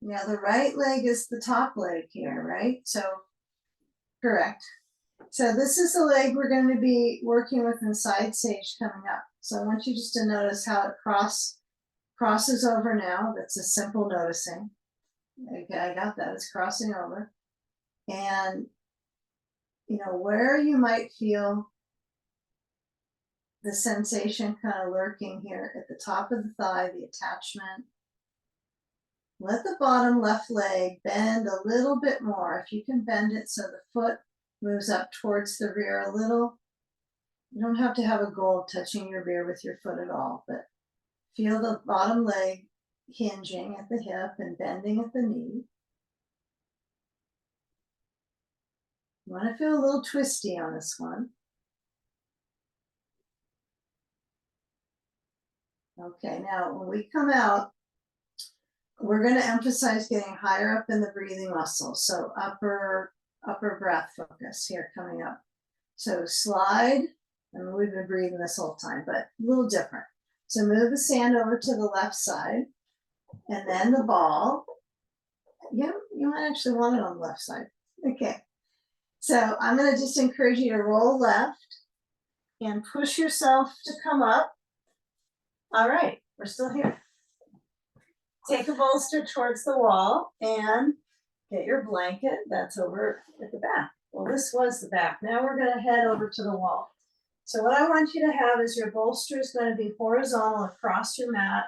Now the right leg is the top leg here, right? So, correct. So this is the leg we're going to be working with in side sage coming up. So I want you just to notice how it crosses over now. That's a simple noticing. Okay, I got that. It's crossing over. And, you know, where you might feel the sensation kind of lurking here at the top of the thigh, the attachment. Let the bottom left leg bend a little bit more. If you can bend it so the foot moves up towards the rear a little. You don't have to have a goal touching your rear with your foot at all, but feel the bottom leg hinging at the hip and bending at the knee. You want to feel a little twisty on this one. Okay, now when we come out, we're going to emphasize getting higher up in the breathing muscles. So upper breath focus here coming up. So slide, and we've been breathing this whole time, but a little different. So move the sand over to the left side, and then the ball. Yeah, you might actually want it on the left side. Okay. So I'm going to just encourage you to roll left and push yourself to come up. All right, we're still here. Take a bolster towards the wall and get your blanket. That's over at the back. Well, this was the back. Now we're going to head over to the wall. So what I want you to have is your bolster is going to be horizontal across your mat,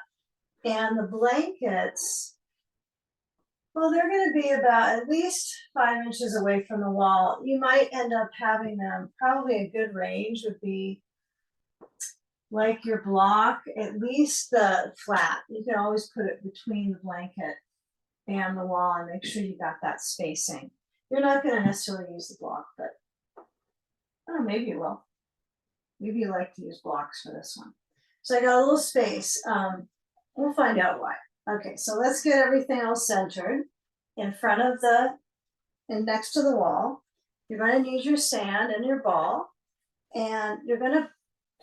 and the blankets, well, they're going to be about at least 5 inches away from the wall. You might end up having them, probably a good range would be like your block, at least the flat. You can always put it between the blanket and the wall and make sure you got that spacing. You're not going to necessarily use the block, but oh, maybe you will. Maybe you like to use blocks for this one. So I got a little space. We'll find out why. Okay, so let's get everything all centered in front of and next to the wall. You're going to need your sand and your ball, and you're going to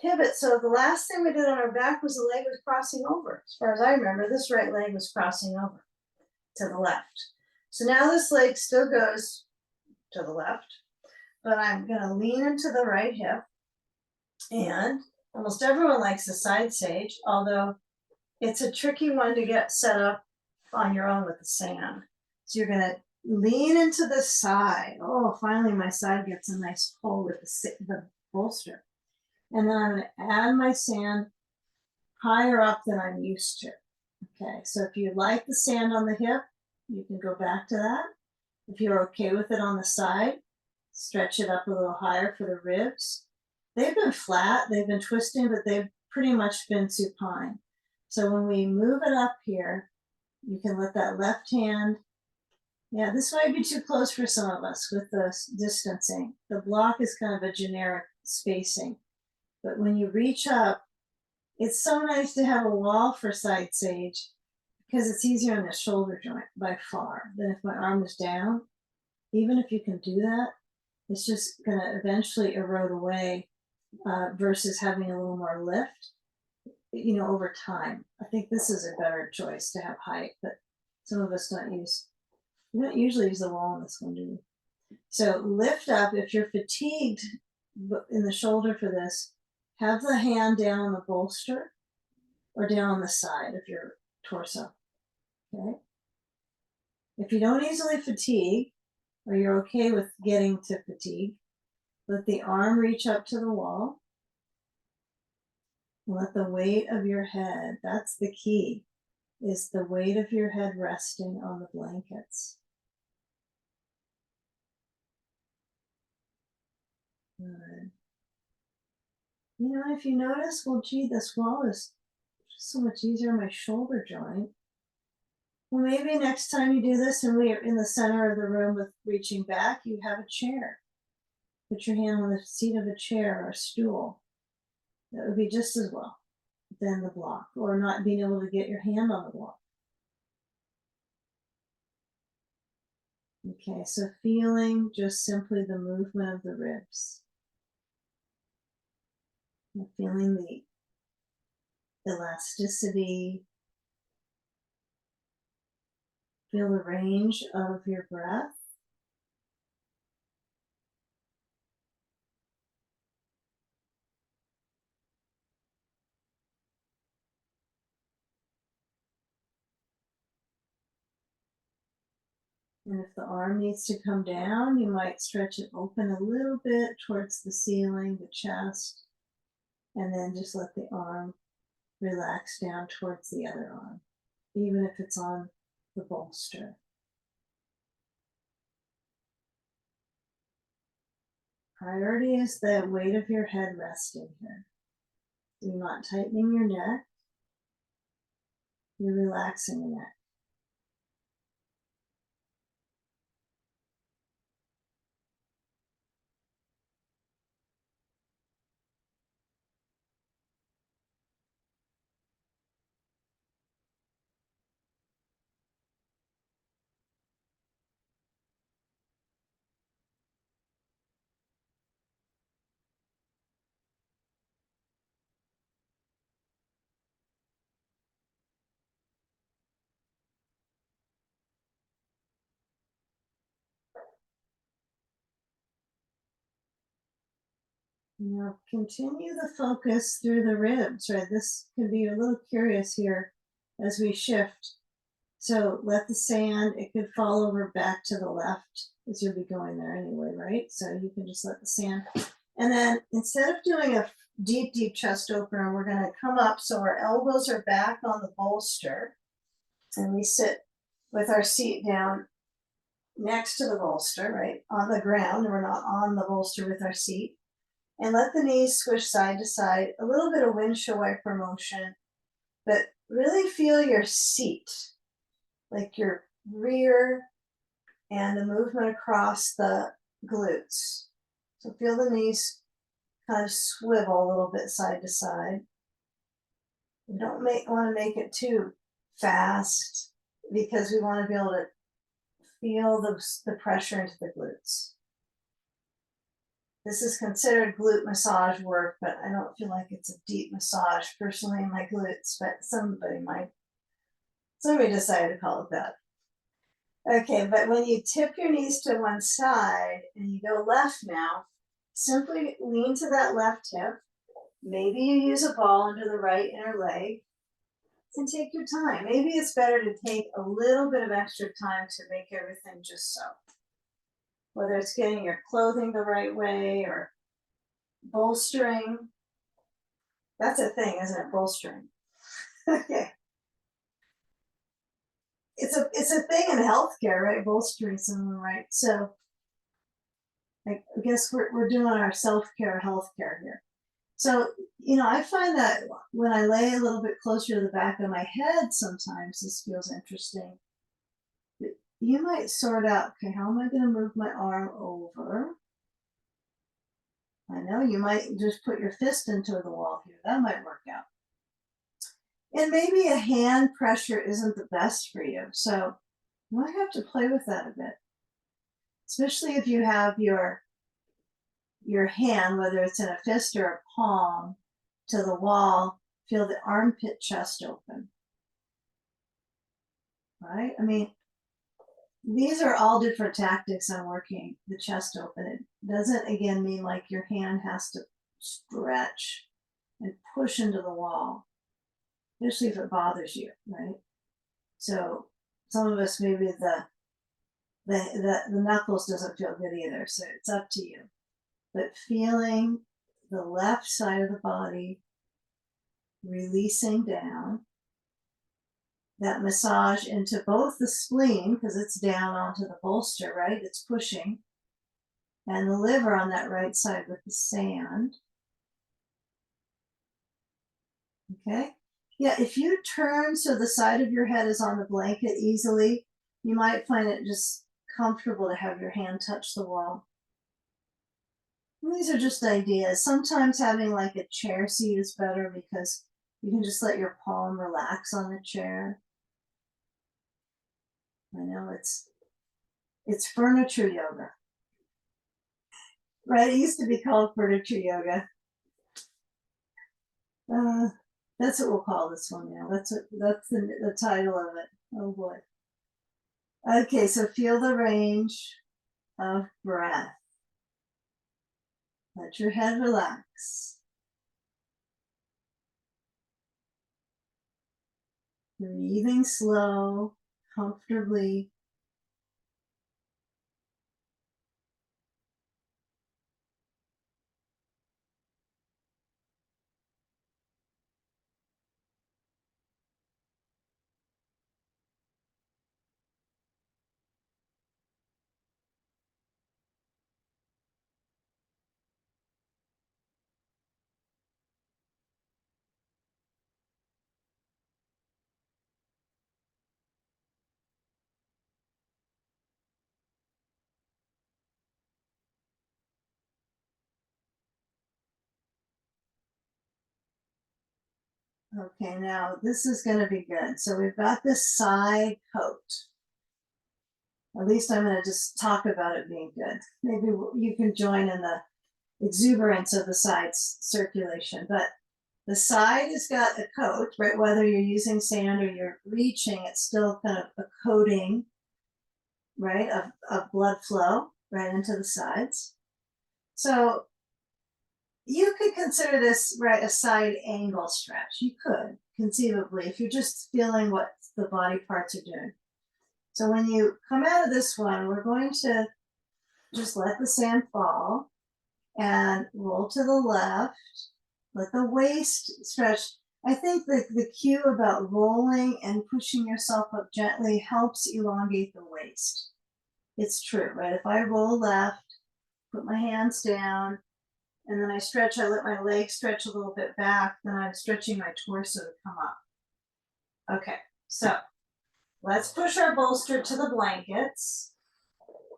pivot. So the last thing we did on our back was the leg was crossing over. As far as I remember, this right leg was crossing over to the left. So now this leg still goes to the left, but I'm going to lean into the right hip. And almost everyone likes the side sage, although it's a tricky one to get set up on your own with the sand. So you're going to lean into the side. Oh, finally my side gets a nice pull with the bolster. And then I'm going to add my sand higher up than I'm used to. Okay, so if you like the sand on the hip, you can go back to that. If you're okay with it on the side, stretch it up a little higher for the ribs. They've been flat, they've been twisting, but they've pretty much been supine. So when we move it up here, you can let that left hand, yeah, this might be too close for some of us with the distancing. The block is kind of a generic spacing. But when you reach up, it's so nice to have a wall for side sage because it's easier on the shoulder joint by far than if my arm is down. Even if you can do that, it's just going to eventually erode away versus having a little more lift, you know, over time. I think this is a better choice to have height, but some of us don't use We don't usually use the wall in this one, do we? So lift up. If you're fatigued in the shoulder for this, have the hand down on the bolster or down on the side of your torso. Okay. If you don't easily fatigue, or you're okay with getting to fatigue, let the arm reach up to the wall. Let the weight of your head, that's the key, is the weight of your head resting on the blankets. Good. You know, if you notice, well, gee, this wall is so much easier on my shoulder joint. Well, maybe next time you do this and we are in the center of the room with reaching back, you have a chair. Put your hand on the seat of a chair or a stool. That would be just as well than the block, or not being able to get your hand on the block. Okay, so feeling just simply the movement of the ribs. And feeling the elasticity. Feel the range of your breath. And if the arm needs to come down, you might stretch it open a little bit towards the ceiling, the chest, and then just let the arm relax down towards the other arm, even if it's on the bolster. Priority is the weight of your head resting here. You're not tightening your neck, you're relaxing the neck. Now continue the focus through the ribs, right? This can be a little curious here as we shift. So let the sand, it could fall over back to the left as you'll be going there anyway, right? So you can just let the sand. And then instead of doing a deep, deep chest opener, we're going to come up so our elbows are back on the bolster. And we sit with our seat down next to the bolster, right? On the ground. And we're not on the bolster with our seat. And let the knees squish side to side, a little bit of windshield wiper motion, but really feel your seat, like your rear and the movement across the glutes. So feel the knees kind of swivel a little bit side to side. We don't want to make it too fast because we want to be able to feel the pressure into the glutes. This is considered glute massage work, but I don't feel like it's a deep massage personally in my glutes, but somebody decided to call it that. Okay, but when you tip your knees to one side and you go left now, simply lean to that left hip. Maybe you use a ball under the right inner leg and take your time. Maybe it's better to take a little bit of extra time to make everything just so. Whether it's getting your clothing the right way or bolstering. That's a thing, isn't it? Bolstering. Okay. It's a thing in healthcare, right? Bolstering someone, right? So I guess we're doing our self-care, healthcare here. So, you know, I find that when I lay a little bit closer to the back of my head, sometimes this feels interesting. You might sort out, okay, how am I going to move my arm over? I know you might just put your fist into the wall here. That might work out. And maybe a hand pressure isn't the best for you. So you might have to play with that a bit. Especially if you have your hand, whether it's in a fist or a palm, to the wall, feel the armpit chest open. Right? I mean, These are all different tactics on working the chest open. It doesn't, again, mean like your hand has to stretch and push into the wall, especially if it bothers you, right? So some of us, maybe the knuckles doesn't feel good either, so it's up to you. But feeling the left side of the body releasing down, that massage into both the spleen, because it's down onto the bolster, right? It's pushing, and the liver on that right side with the sand. Okay. Yeah, if you turn so the side of your head is on the blanket easily, you might find it just comfortable to have your hand touch the wall. And these are just ideas. Sometimes having like a chair seat is better because you can just let your palm relax on the chair. I know it's furniture yoga. Right? It used to be called furniture yoga. That's what we'll call this one now. That's the title of it. Oh boy. Okay, so feel the range of breath. Let your head relax. Breathing slow, comfortably. Okay, now this is going to be good. So we've got this side coat. At least I'm going to just talk about it being good. Maybe you can join in the exuberance of the side's circulation. But the side has got a coat, right? Whether you're using sand or you're reaching, it's still kind of a coating, right, of blood flow right into the sides. So you could consider this, right, a side angle stretch. You could conceivably, if you're just feeling what the body parts are doing. So when you come out of this one, we're going to just let the sand fall and roll to the left. Let the waist stretch. I think that the cue about rolling and pushing yourself up gently helps elongate the waist. It's true, right? If I roll left, put my hands down, and then I stretch, I let my legs stretch a little bit back, then I'm stretching my torso to come up. Okay, so let's push our bolster to the blankets,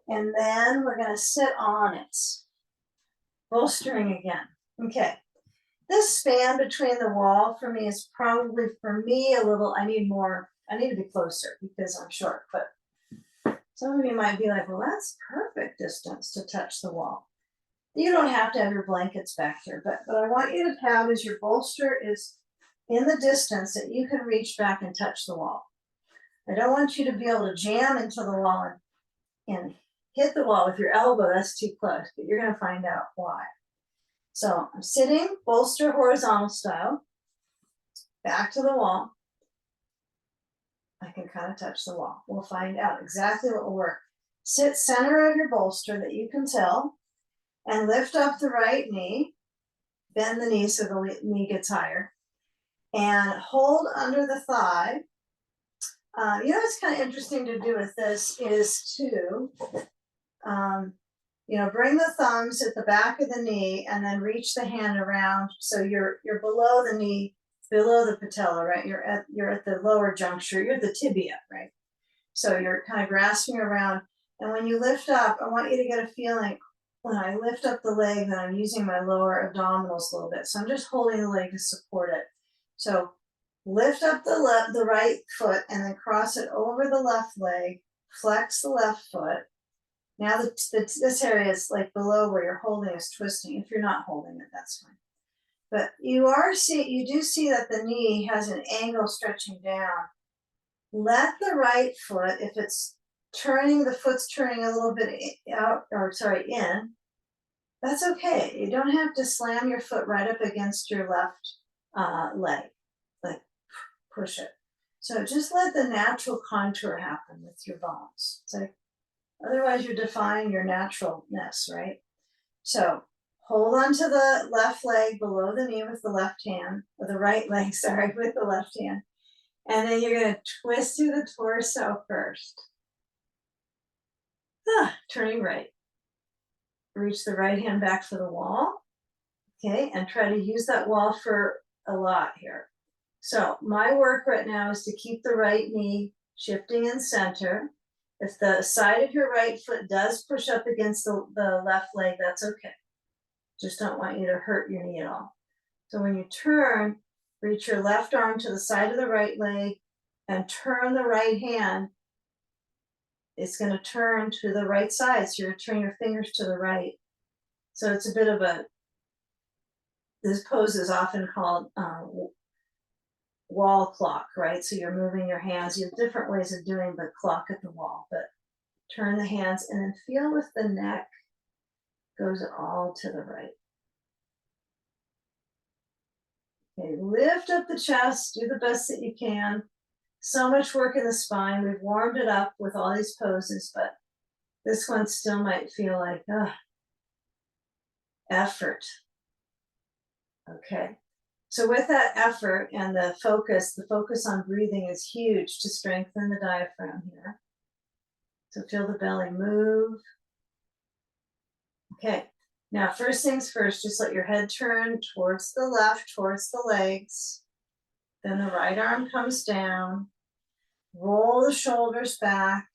and then we're gonna sit on it. Bolstering again. Okay, this span between the wall for me is probably, for me, a little, I need to be closer because I'm short, but some of you might be like, well, that's perfect distance to touch the wall. You don't have to have your blankets back here, but what I want you to have is your bolster is in the distance that you can reach back and touch the wall. I don't want you to be able to jam into the wall and hit the wall with your elbow. That's too close, but you're going to find out why. So I'm sitting bolster horizontal style, back to the wall. I can kind of touch the wall. We'll find out exactly what will work. Sit center of your bolster that you can tell, and lift up the right knee. Bend the knee so the knee gets higher, and hold under the thigh. What's kind of interesting to do with this is to, bring the thumbs at the back of the knee and then reach the hand around. So you're below the knee, below the patella, right? You're at the lower juncture. You're the tibia, right? So you're kind of grasping around. And when you lift up, I want you to get a feeling when I lift up the leg that I'm using my lower abdominals a little bit. So I'm just holding the leg to support it. So lift up the right foot and then cross it over the left leg, flex the left foot. Now this area is like below where you're holding is twisting. If you're not holding it, that's fine. But you do see that the knee has an angle stretching down. Let the right foot, if it's the foot's turning a little bit out, or sorry, in, that's okay. You don't have to slam your foot right up against your left leg, like push it. So just let the natural contour happen with your bones. It's like, otherwise you're defying your naturalness, right? So hold on to the left leg below the knee with the left hand, or the right leg, sorry, with the left hand. And then you're gonna twist through the torso first. Turning right. Reach the right hand back for the wall, okay, and try to use that wall for a lot here. So my work right now is to keep the right knee shifting in center. If the side of your right foot does push up against the left leg, that's okay. Just don't want you to hurt your knee at all. So when you turn, reach your left arm to the side of the right leg and turn the right hand. It's going to turn to the right side, so you're turning your fingers to the right. So it's a bit of this pose is often called wall clock, right? So you're moving your hands. You have different ways of doing the clock at the wall, but turn the hands and then feel with the neck goes all to the right. Okay, lift up the chest, do the best that you can. So much work in the spine. We've warmed it up with all these poses, but this one still might feel like effort. Okay, so with that effort and the focus on breathing is huge to strengthen the diaphragm here. So feel the belly move. Okay, now first things first, just let your head turn towards the left, towards the legs. Then the right arm comes down. Roll the shoulders back.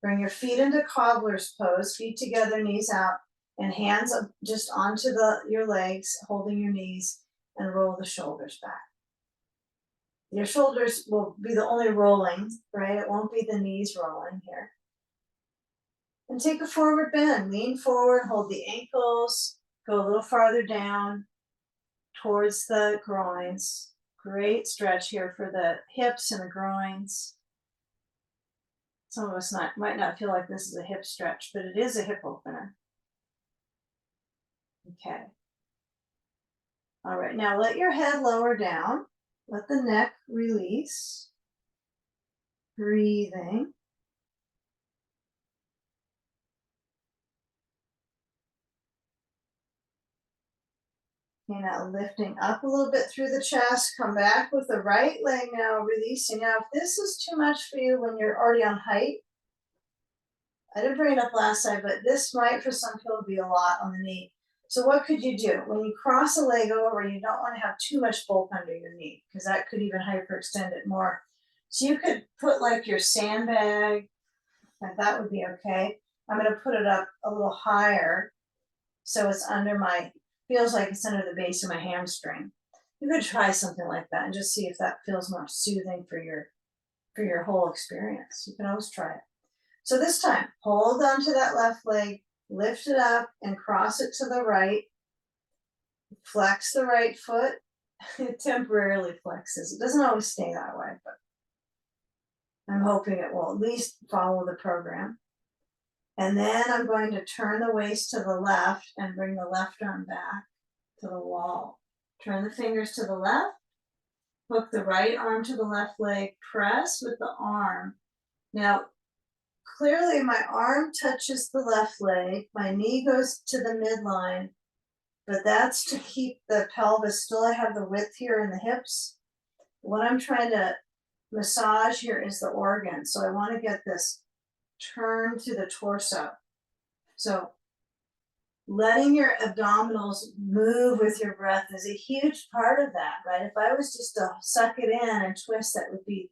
Bring your feet into cobbler's pose, feet together, knees out, and hands up just onto your legs, holding your knees, and roll the shoulders back. Your shoulders will be the only rolling, right? It won't be the knees rolling here. And take a forward bend, lean forward, hold the ankles, go a little farther down towards the groins. Great stretch here for the hips and the groins. Some of us might not feel like this is a hip stretch, but it is a hip opener. Okay. All right, now let your head lower down. Let the neck release. Breathing. Okay, now lifting up a little bit through the chest. Come back with the right leg now, releasing. Now, if this is too much for you when you're already on height, I didn't bring it up last time, but this might for some people be a lot on the knee. So what could you do? When you cross a leg over, you don't want to have too much bulk under your knee because that could even hyperextend it more. So you could put like your sandbag, like that would be okay. I'm going to put it up a little higher so it's under feels like it's under the base of my hamstring. You could try something like that and just see if that feels more soothing for your whole experience. You can always try it. So this time, hold on to that left leg, lift it up and cross it to the right. Flex the right foot. It temporarily flexes. It doesn't always stay that way, but I'm hoping it will at least follow the program. And then I'm going to turn the waist to the left and bring the left arm back to the wall. Turn the fingers to the left. Hook the right arm to the left leg. Press with the arm. Now, clearly my arm touches the left leg. My knee goes to the midline, but that's to keep the pelvis still. I have the width here in the hips. What I'm trying to massage here is the organ. So I want to get this turn to the torso. So letting your abdominals move with your breath is a huge part of that, right? If I was just to suck it in and twist, that would be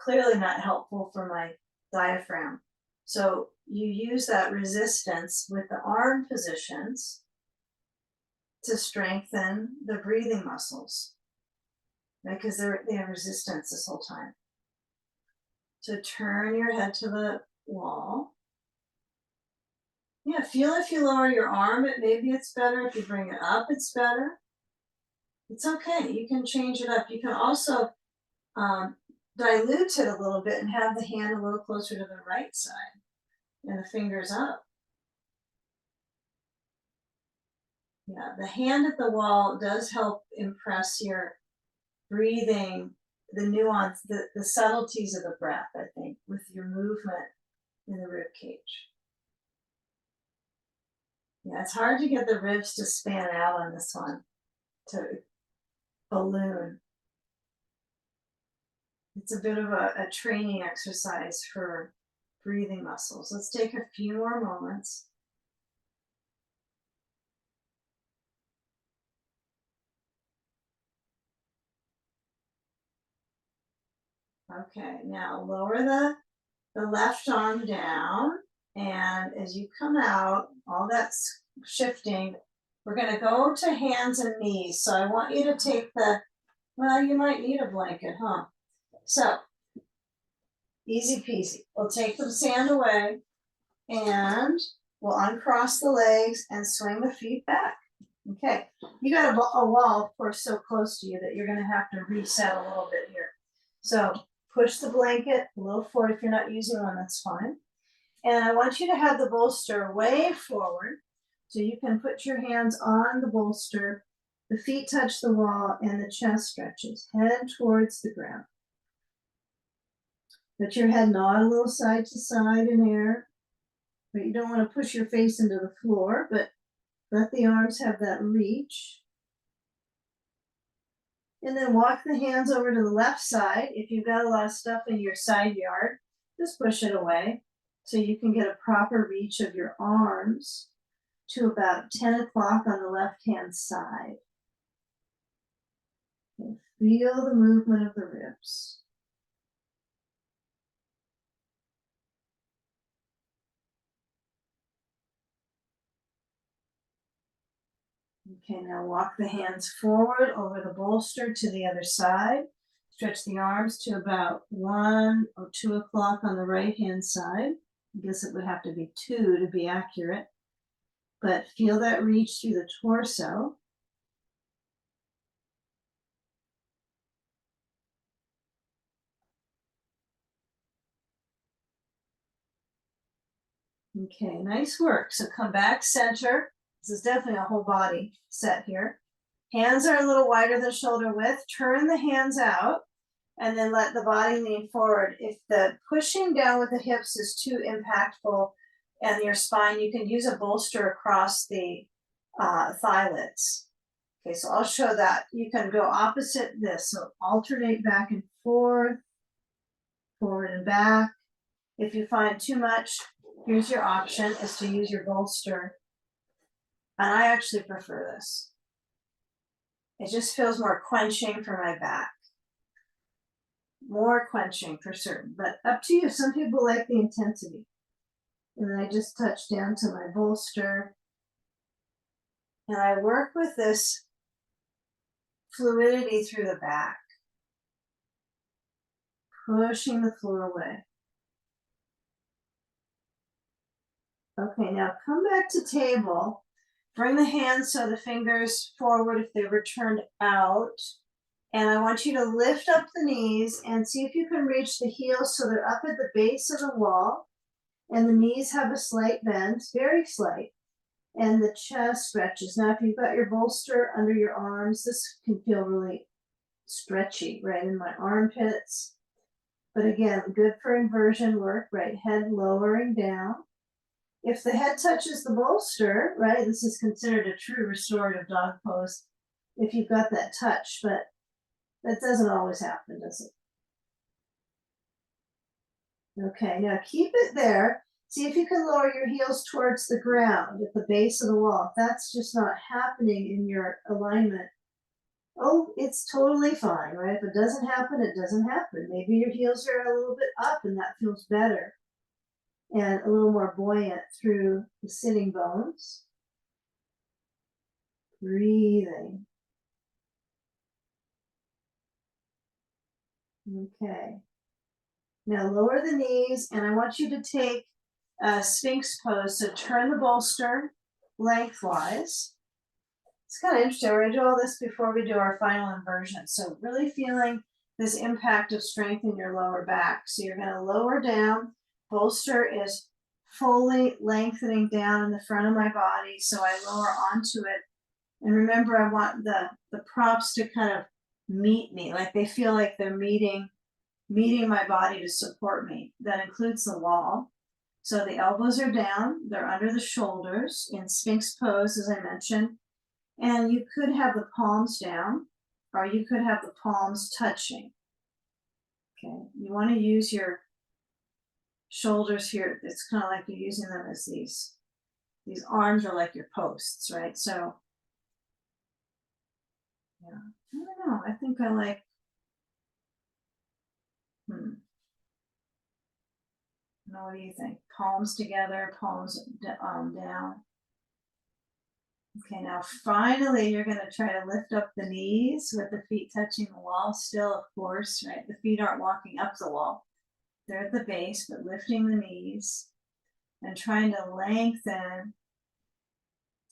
clearly not helpful for my diaphragm. So you use that resistance with the arm positions to strengthen the breathing muscles, right? Because they have resistance this whole time. So turn your head to the wall. Yeah, feel if you lower your arm, maybe it's better. If you bring it up, it's better. It's okay. You can change it up. You can also dilute it a little bit and have the hand a little closer to the right side and the fingers up. Yeah, the hand at the wall does help impress your breathing, the nuance, the subtleties of the breath, I think, with your movement in the rib cage. Yeah, it's hard to get the ribs to span out on this one, to balloon. It's a bit of a training exercise for breathing muscles. Let's take a few more moments. Okay, now lower the left arm down, and as you come out, all that's shifting. We're going to go to hands and knees. So I want you to take well, you might need a blanket, huh? So, easy peasy. We'll take the sand away and we'll uncross the legs and swing the feet back. Okay, you got a wall, of course, so close to you that you're going to have to reset a little bit here. So push the blanket a little forward. If you're not using one, that's fine. And I want you to have the bolster way forward so you can put your hands on the bolster. The feet touch the wall and the chest stretches. Head towards the ground. Let your head nod a little side to side in air. But you don't want to push your face into the floor, but let the arms have that reach. And then walk the hands over to the left side. If you've got a lot of stuff in your side yard, just push it away so you can get a proper reach of your arms to about 10 o'clock on the left-hand side. And feel the movement of the ribs. Okay, now walk the hands forward over the bolster to the other side. Stretch the arms to about 1 or 2 o'clock on the right-hand side. I guess it would have to be 2 to be accurate. But feel that reach through the torso. Okay, nice work. So come back center. This is definitely a whole body set here. Hands are a little wider than shoulder width. Turn the hands out and then let the body lean forward. If the pushing down with the hips is too impactful and your spine, you can use a bolster across the thigh-lets. Okay, so I'll show that. You can go opposite this. So alternate back and forth, forward and back. If you find too much, here's your option, is to use your bolster. And I actually prefer this. It just feels more quenching for my back. More quenching for certain, but up to you. Some people like the intensity. And then I just touch down to my bolster. And I work with this fluidity through the back. Pushing the floor away. Okay, now come back to table. Bring the hands so the fingers forward if they were turned out. And I want you to lift up the knees and see if you can reach the heels so they're up at the base of the wall. And the knees have a slight bend, very slight. And the chest stretches. Now, if you've got your bolster under your arms, this can feel really stretchy right in my armpits. But again, good for inversion work, right? Head lowering down. If the head touches the bolster, right, this is considered a true restorative dog pose if you've got that touch, but that doesn't always happen, does it? Okay, now keep it there. See if you can lower your heels towards the ground at the base of the wall. If that's just not happening in your alignment, oh, it's totally fine, right? If it doesn't happen, it doesn't happen. Maybe your heels are a little bit up and that feels better and a little more buoyant through the sitting bones. Breathing. Okay. Now lower the knees, and I want you to take a Sphinx pose. So turn the bolster lengthwise. It's kind of interesting. We're going to do all this before we do our final inversion. So really feeling this impact of strength in your lower back. So you're going to lower down. Bolster is fully lengthening down in the front of my body, so I lower onto it. And remember, I want the props to kind of meet me, like they feel like they're meeting my body to support me. That includes the wall. So the elbows are down, they're under the shoulders in Sphinx pose, as I mentioned. And you could have the palms down, or you could have the palms touching. Okay, you want to use your shoulders here. It's kind of like you're using them as these arms are like your posts, right? So, yeah, I don't know. I think I like, Now, what do you think? Palms together, palms down. Okay, now finally you're going to try to lift up the knees with the feet touching the wall still, of course, right? The feet aren't walking up the wall. They're at the base, but lifting the knees and trying to lengthen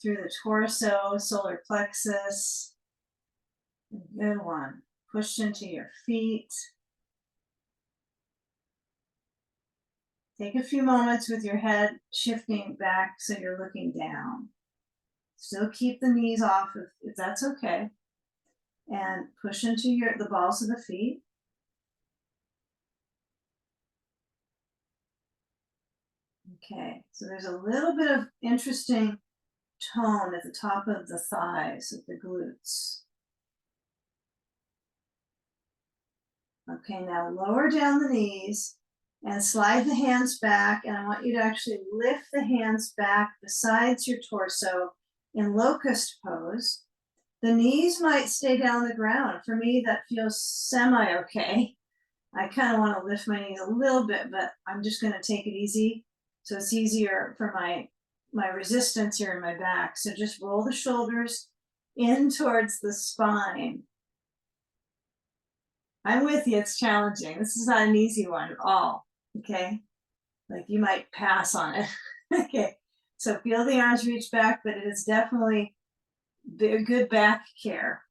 through the torso, solar plexus. Good one. Push into your feet. Take a few moments with your head shifting back so you're looking down. Still keep the knees off if that's okay. And push into the balls of the feet. Okay, so there's a little bit of interesting tone at the top of the thighs, of the glutes. Okay, now lower down the knees and slide the hands back, and I want you to actually lift the hands back besides your torso in locust pose. The knees might stay down the ground. For me, that feels semi-okay. I kind of want to lift my knees a little bit, but I'm just going to take it easy so it's easier for my resistance here in my back. So just roll the shoulders in towards the spine. I'm with you, it's challenging. This is not an easy one at all, okay? Like you might pass on it. Okay, so feel the arms reach back, but it is definitely good back care.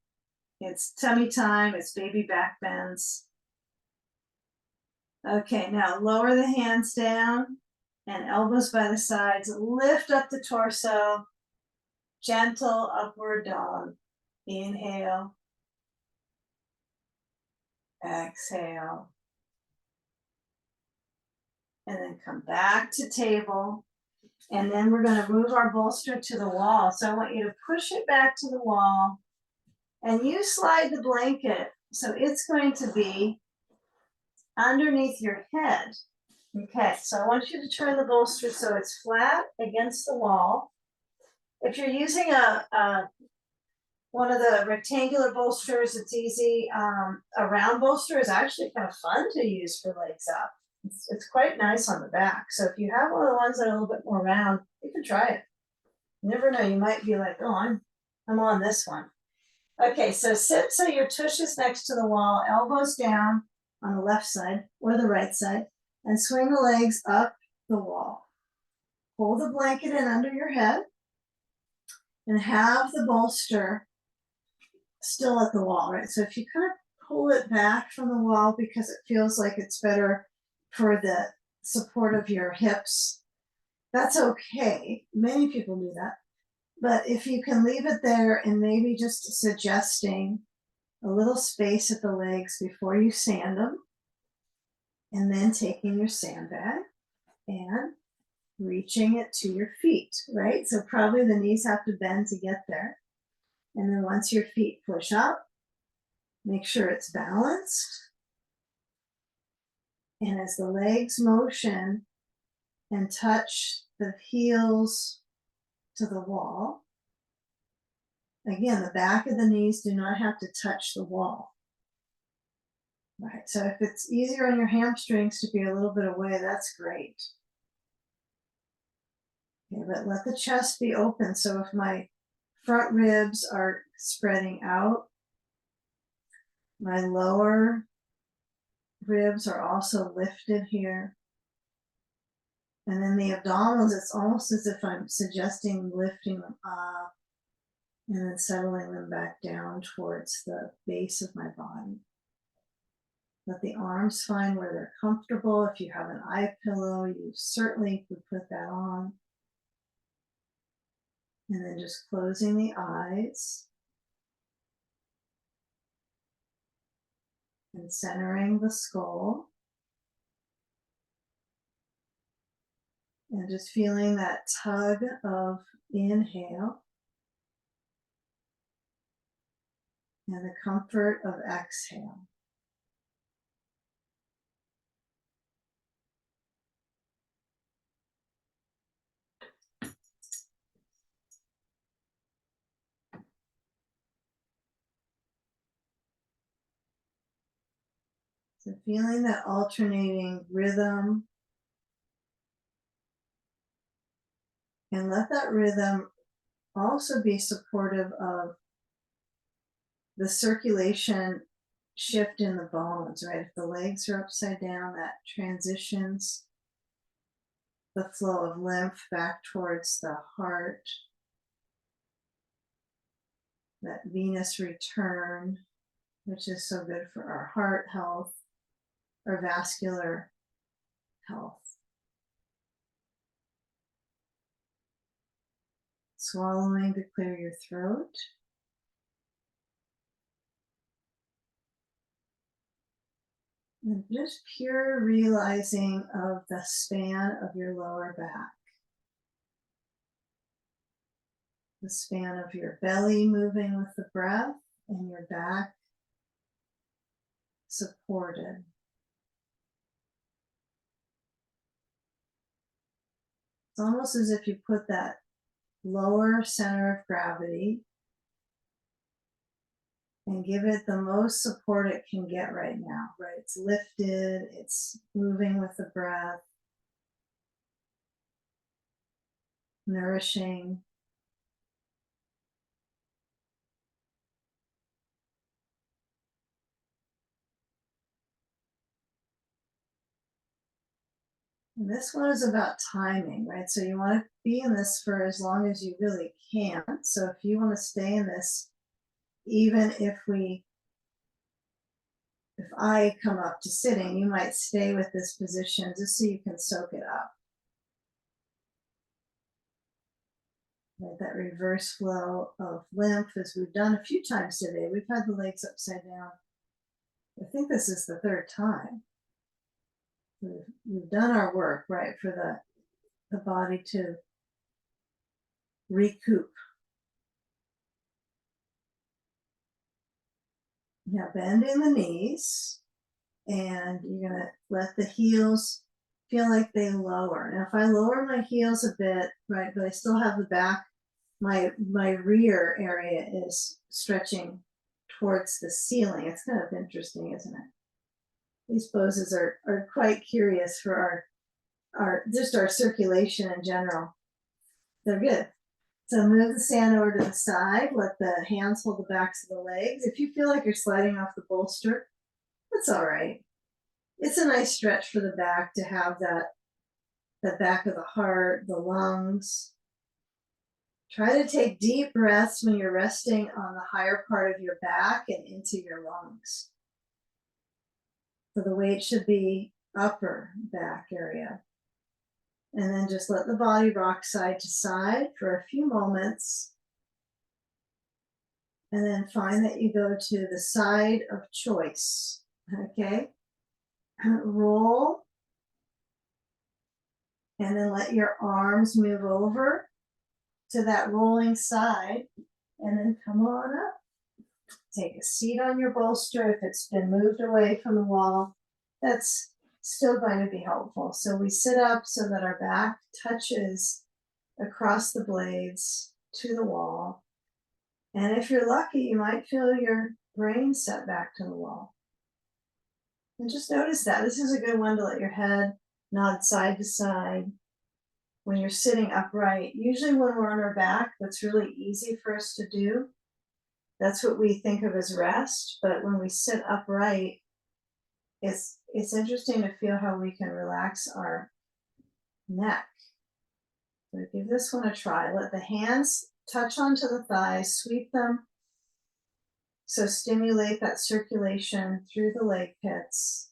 It's tummy time, it's baby back bends. Okay, now lower the hands down and elbows by the sides. Lift up the torso. Gentle upward dog. Inhale. Exhale. And then come back to table. And then we're going to move our bolster to the wall. So I want you to push it back to the wall. And you slide the blanket. So it's going to be underneath your head. Okay, so I want you to turn the bolster so it's flat against the wall. If you're using one of the rectangular bolsters, it's easy. A round bolster is actually kind of fun to use for legs up. It's quite nice on the back. So if you have one of the ones that are a little bit more round, you can try it. You never know, you might be like, oh, I'm on this one. Okay, so sit so your tush is next to the wall, elbows down on the left side or the right side, and swing the legs up the wall. Hold the blanket in under your head and have the bolster still at the wall, right? So if you kind of pull it back from the wall because it feels like it's better for the support of your hips, that's okay. Many people do that. But if you can leave it there and maybe just suggesting a little space at the legs before you sand them, and then taking your sandbag and reaching it to your feet, right? So probably the knees have to bend to get there. And then once your feet push up, make sure it's balanced. And as the legs motion and touch the heels to the wall, again, the back of the knees do not have to touch the wall. Right, so if it's easier on your hamstrings to be a little bit away, that's great. Okay, but let the chest be open. So if my front ribs are spreading out, my lower ribs are also lifted here. And then the abdominals, it's almost as if I'm suggesting lifting them up and then settling them back down towards the base of my body. Let the arms find where they're comfortable. If you have an eye pillow, you certainly could put that on. And then just closing the eyes and centering the skull. And just feeling that tug of inhale and the comfort of exhale. So feeling that alternating rhythm, and let that rhythm also be supportive of the circulation shift in the bones, right? If the legs are upside down, that transitions the flow of lymph back towards the heart, that venous return, which is so good for our heart health, our vascular health. Swallowing to clear your throat. And just pure realizing of the span of your lower back. The span of your belly moving with the breath and your back supported. It's almost as if you put that lower center of gravity and give it the most support it can get right now, right? It's lifted, it's moving with the breath, nourishing. And this one is about timing, right? So you want to be in this for as long as you really can. So if you want to stay in this, even if I come up to sitting, you might stay with this position just so you can soak it up. Right, that reverse flow of lymph, as we've done a few times today. We've had the legs upside down. I think this is the third time. We've done our work, right, for the body to recoup. Now bend in the knees, and you're gonna let the heels feel like they lower. Now if I lower my heels a bit, right, but I still have the back, my rear area is stretching towards the ceiling. It's kind of interesting, isn't it? These poses are quite curious for our just our circulation in general. They're good. So move the stand over to the side, let the hands hold the backs of the legs. If you feel like you're sliding off the bolster, that's all right. It's a nice stretch for the back to have the back of the heart, the lungs. Try to take deep breaths when you're resting on the higher part of your back and into your lungs. So the weight should be upper back area. And then just let the body rock side to side for a few moments. And then find that you go to the side of choice. Okay? Roll. And then let your arms move over to that rolling side. And then come on up. Take a seat on your bolster. If it's been moved away from the wall, that's still going to be helpful. So we sit up so that our back touches across the blades to the wall. And if you're lucky, you might feel your brain set back to the wall. And just notice that. This is a good one to let your head nod side to side when you're sitting upright. Usually when we're on our back, that's really easy for us to do. That's what we think of as rest. But when we sit upright, it's interesting to feel how we can relax our neck. So give this one a try. Let the hands touch onto the thighs, sweep them So stimulate that circulation through the leg pits,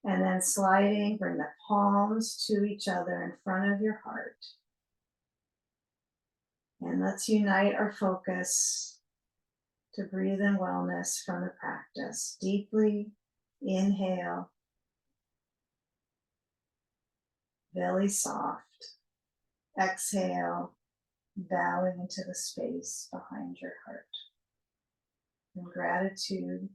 and then sliding, bring the palms to each other in front of your heart. And let's unite our focus to breathe in wellness from the practice. Deeply inhale, belly soft. Exhale, bowing into the space behind your heart. In gratitude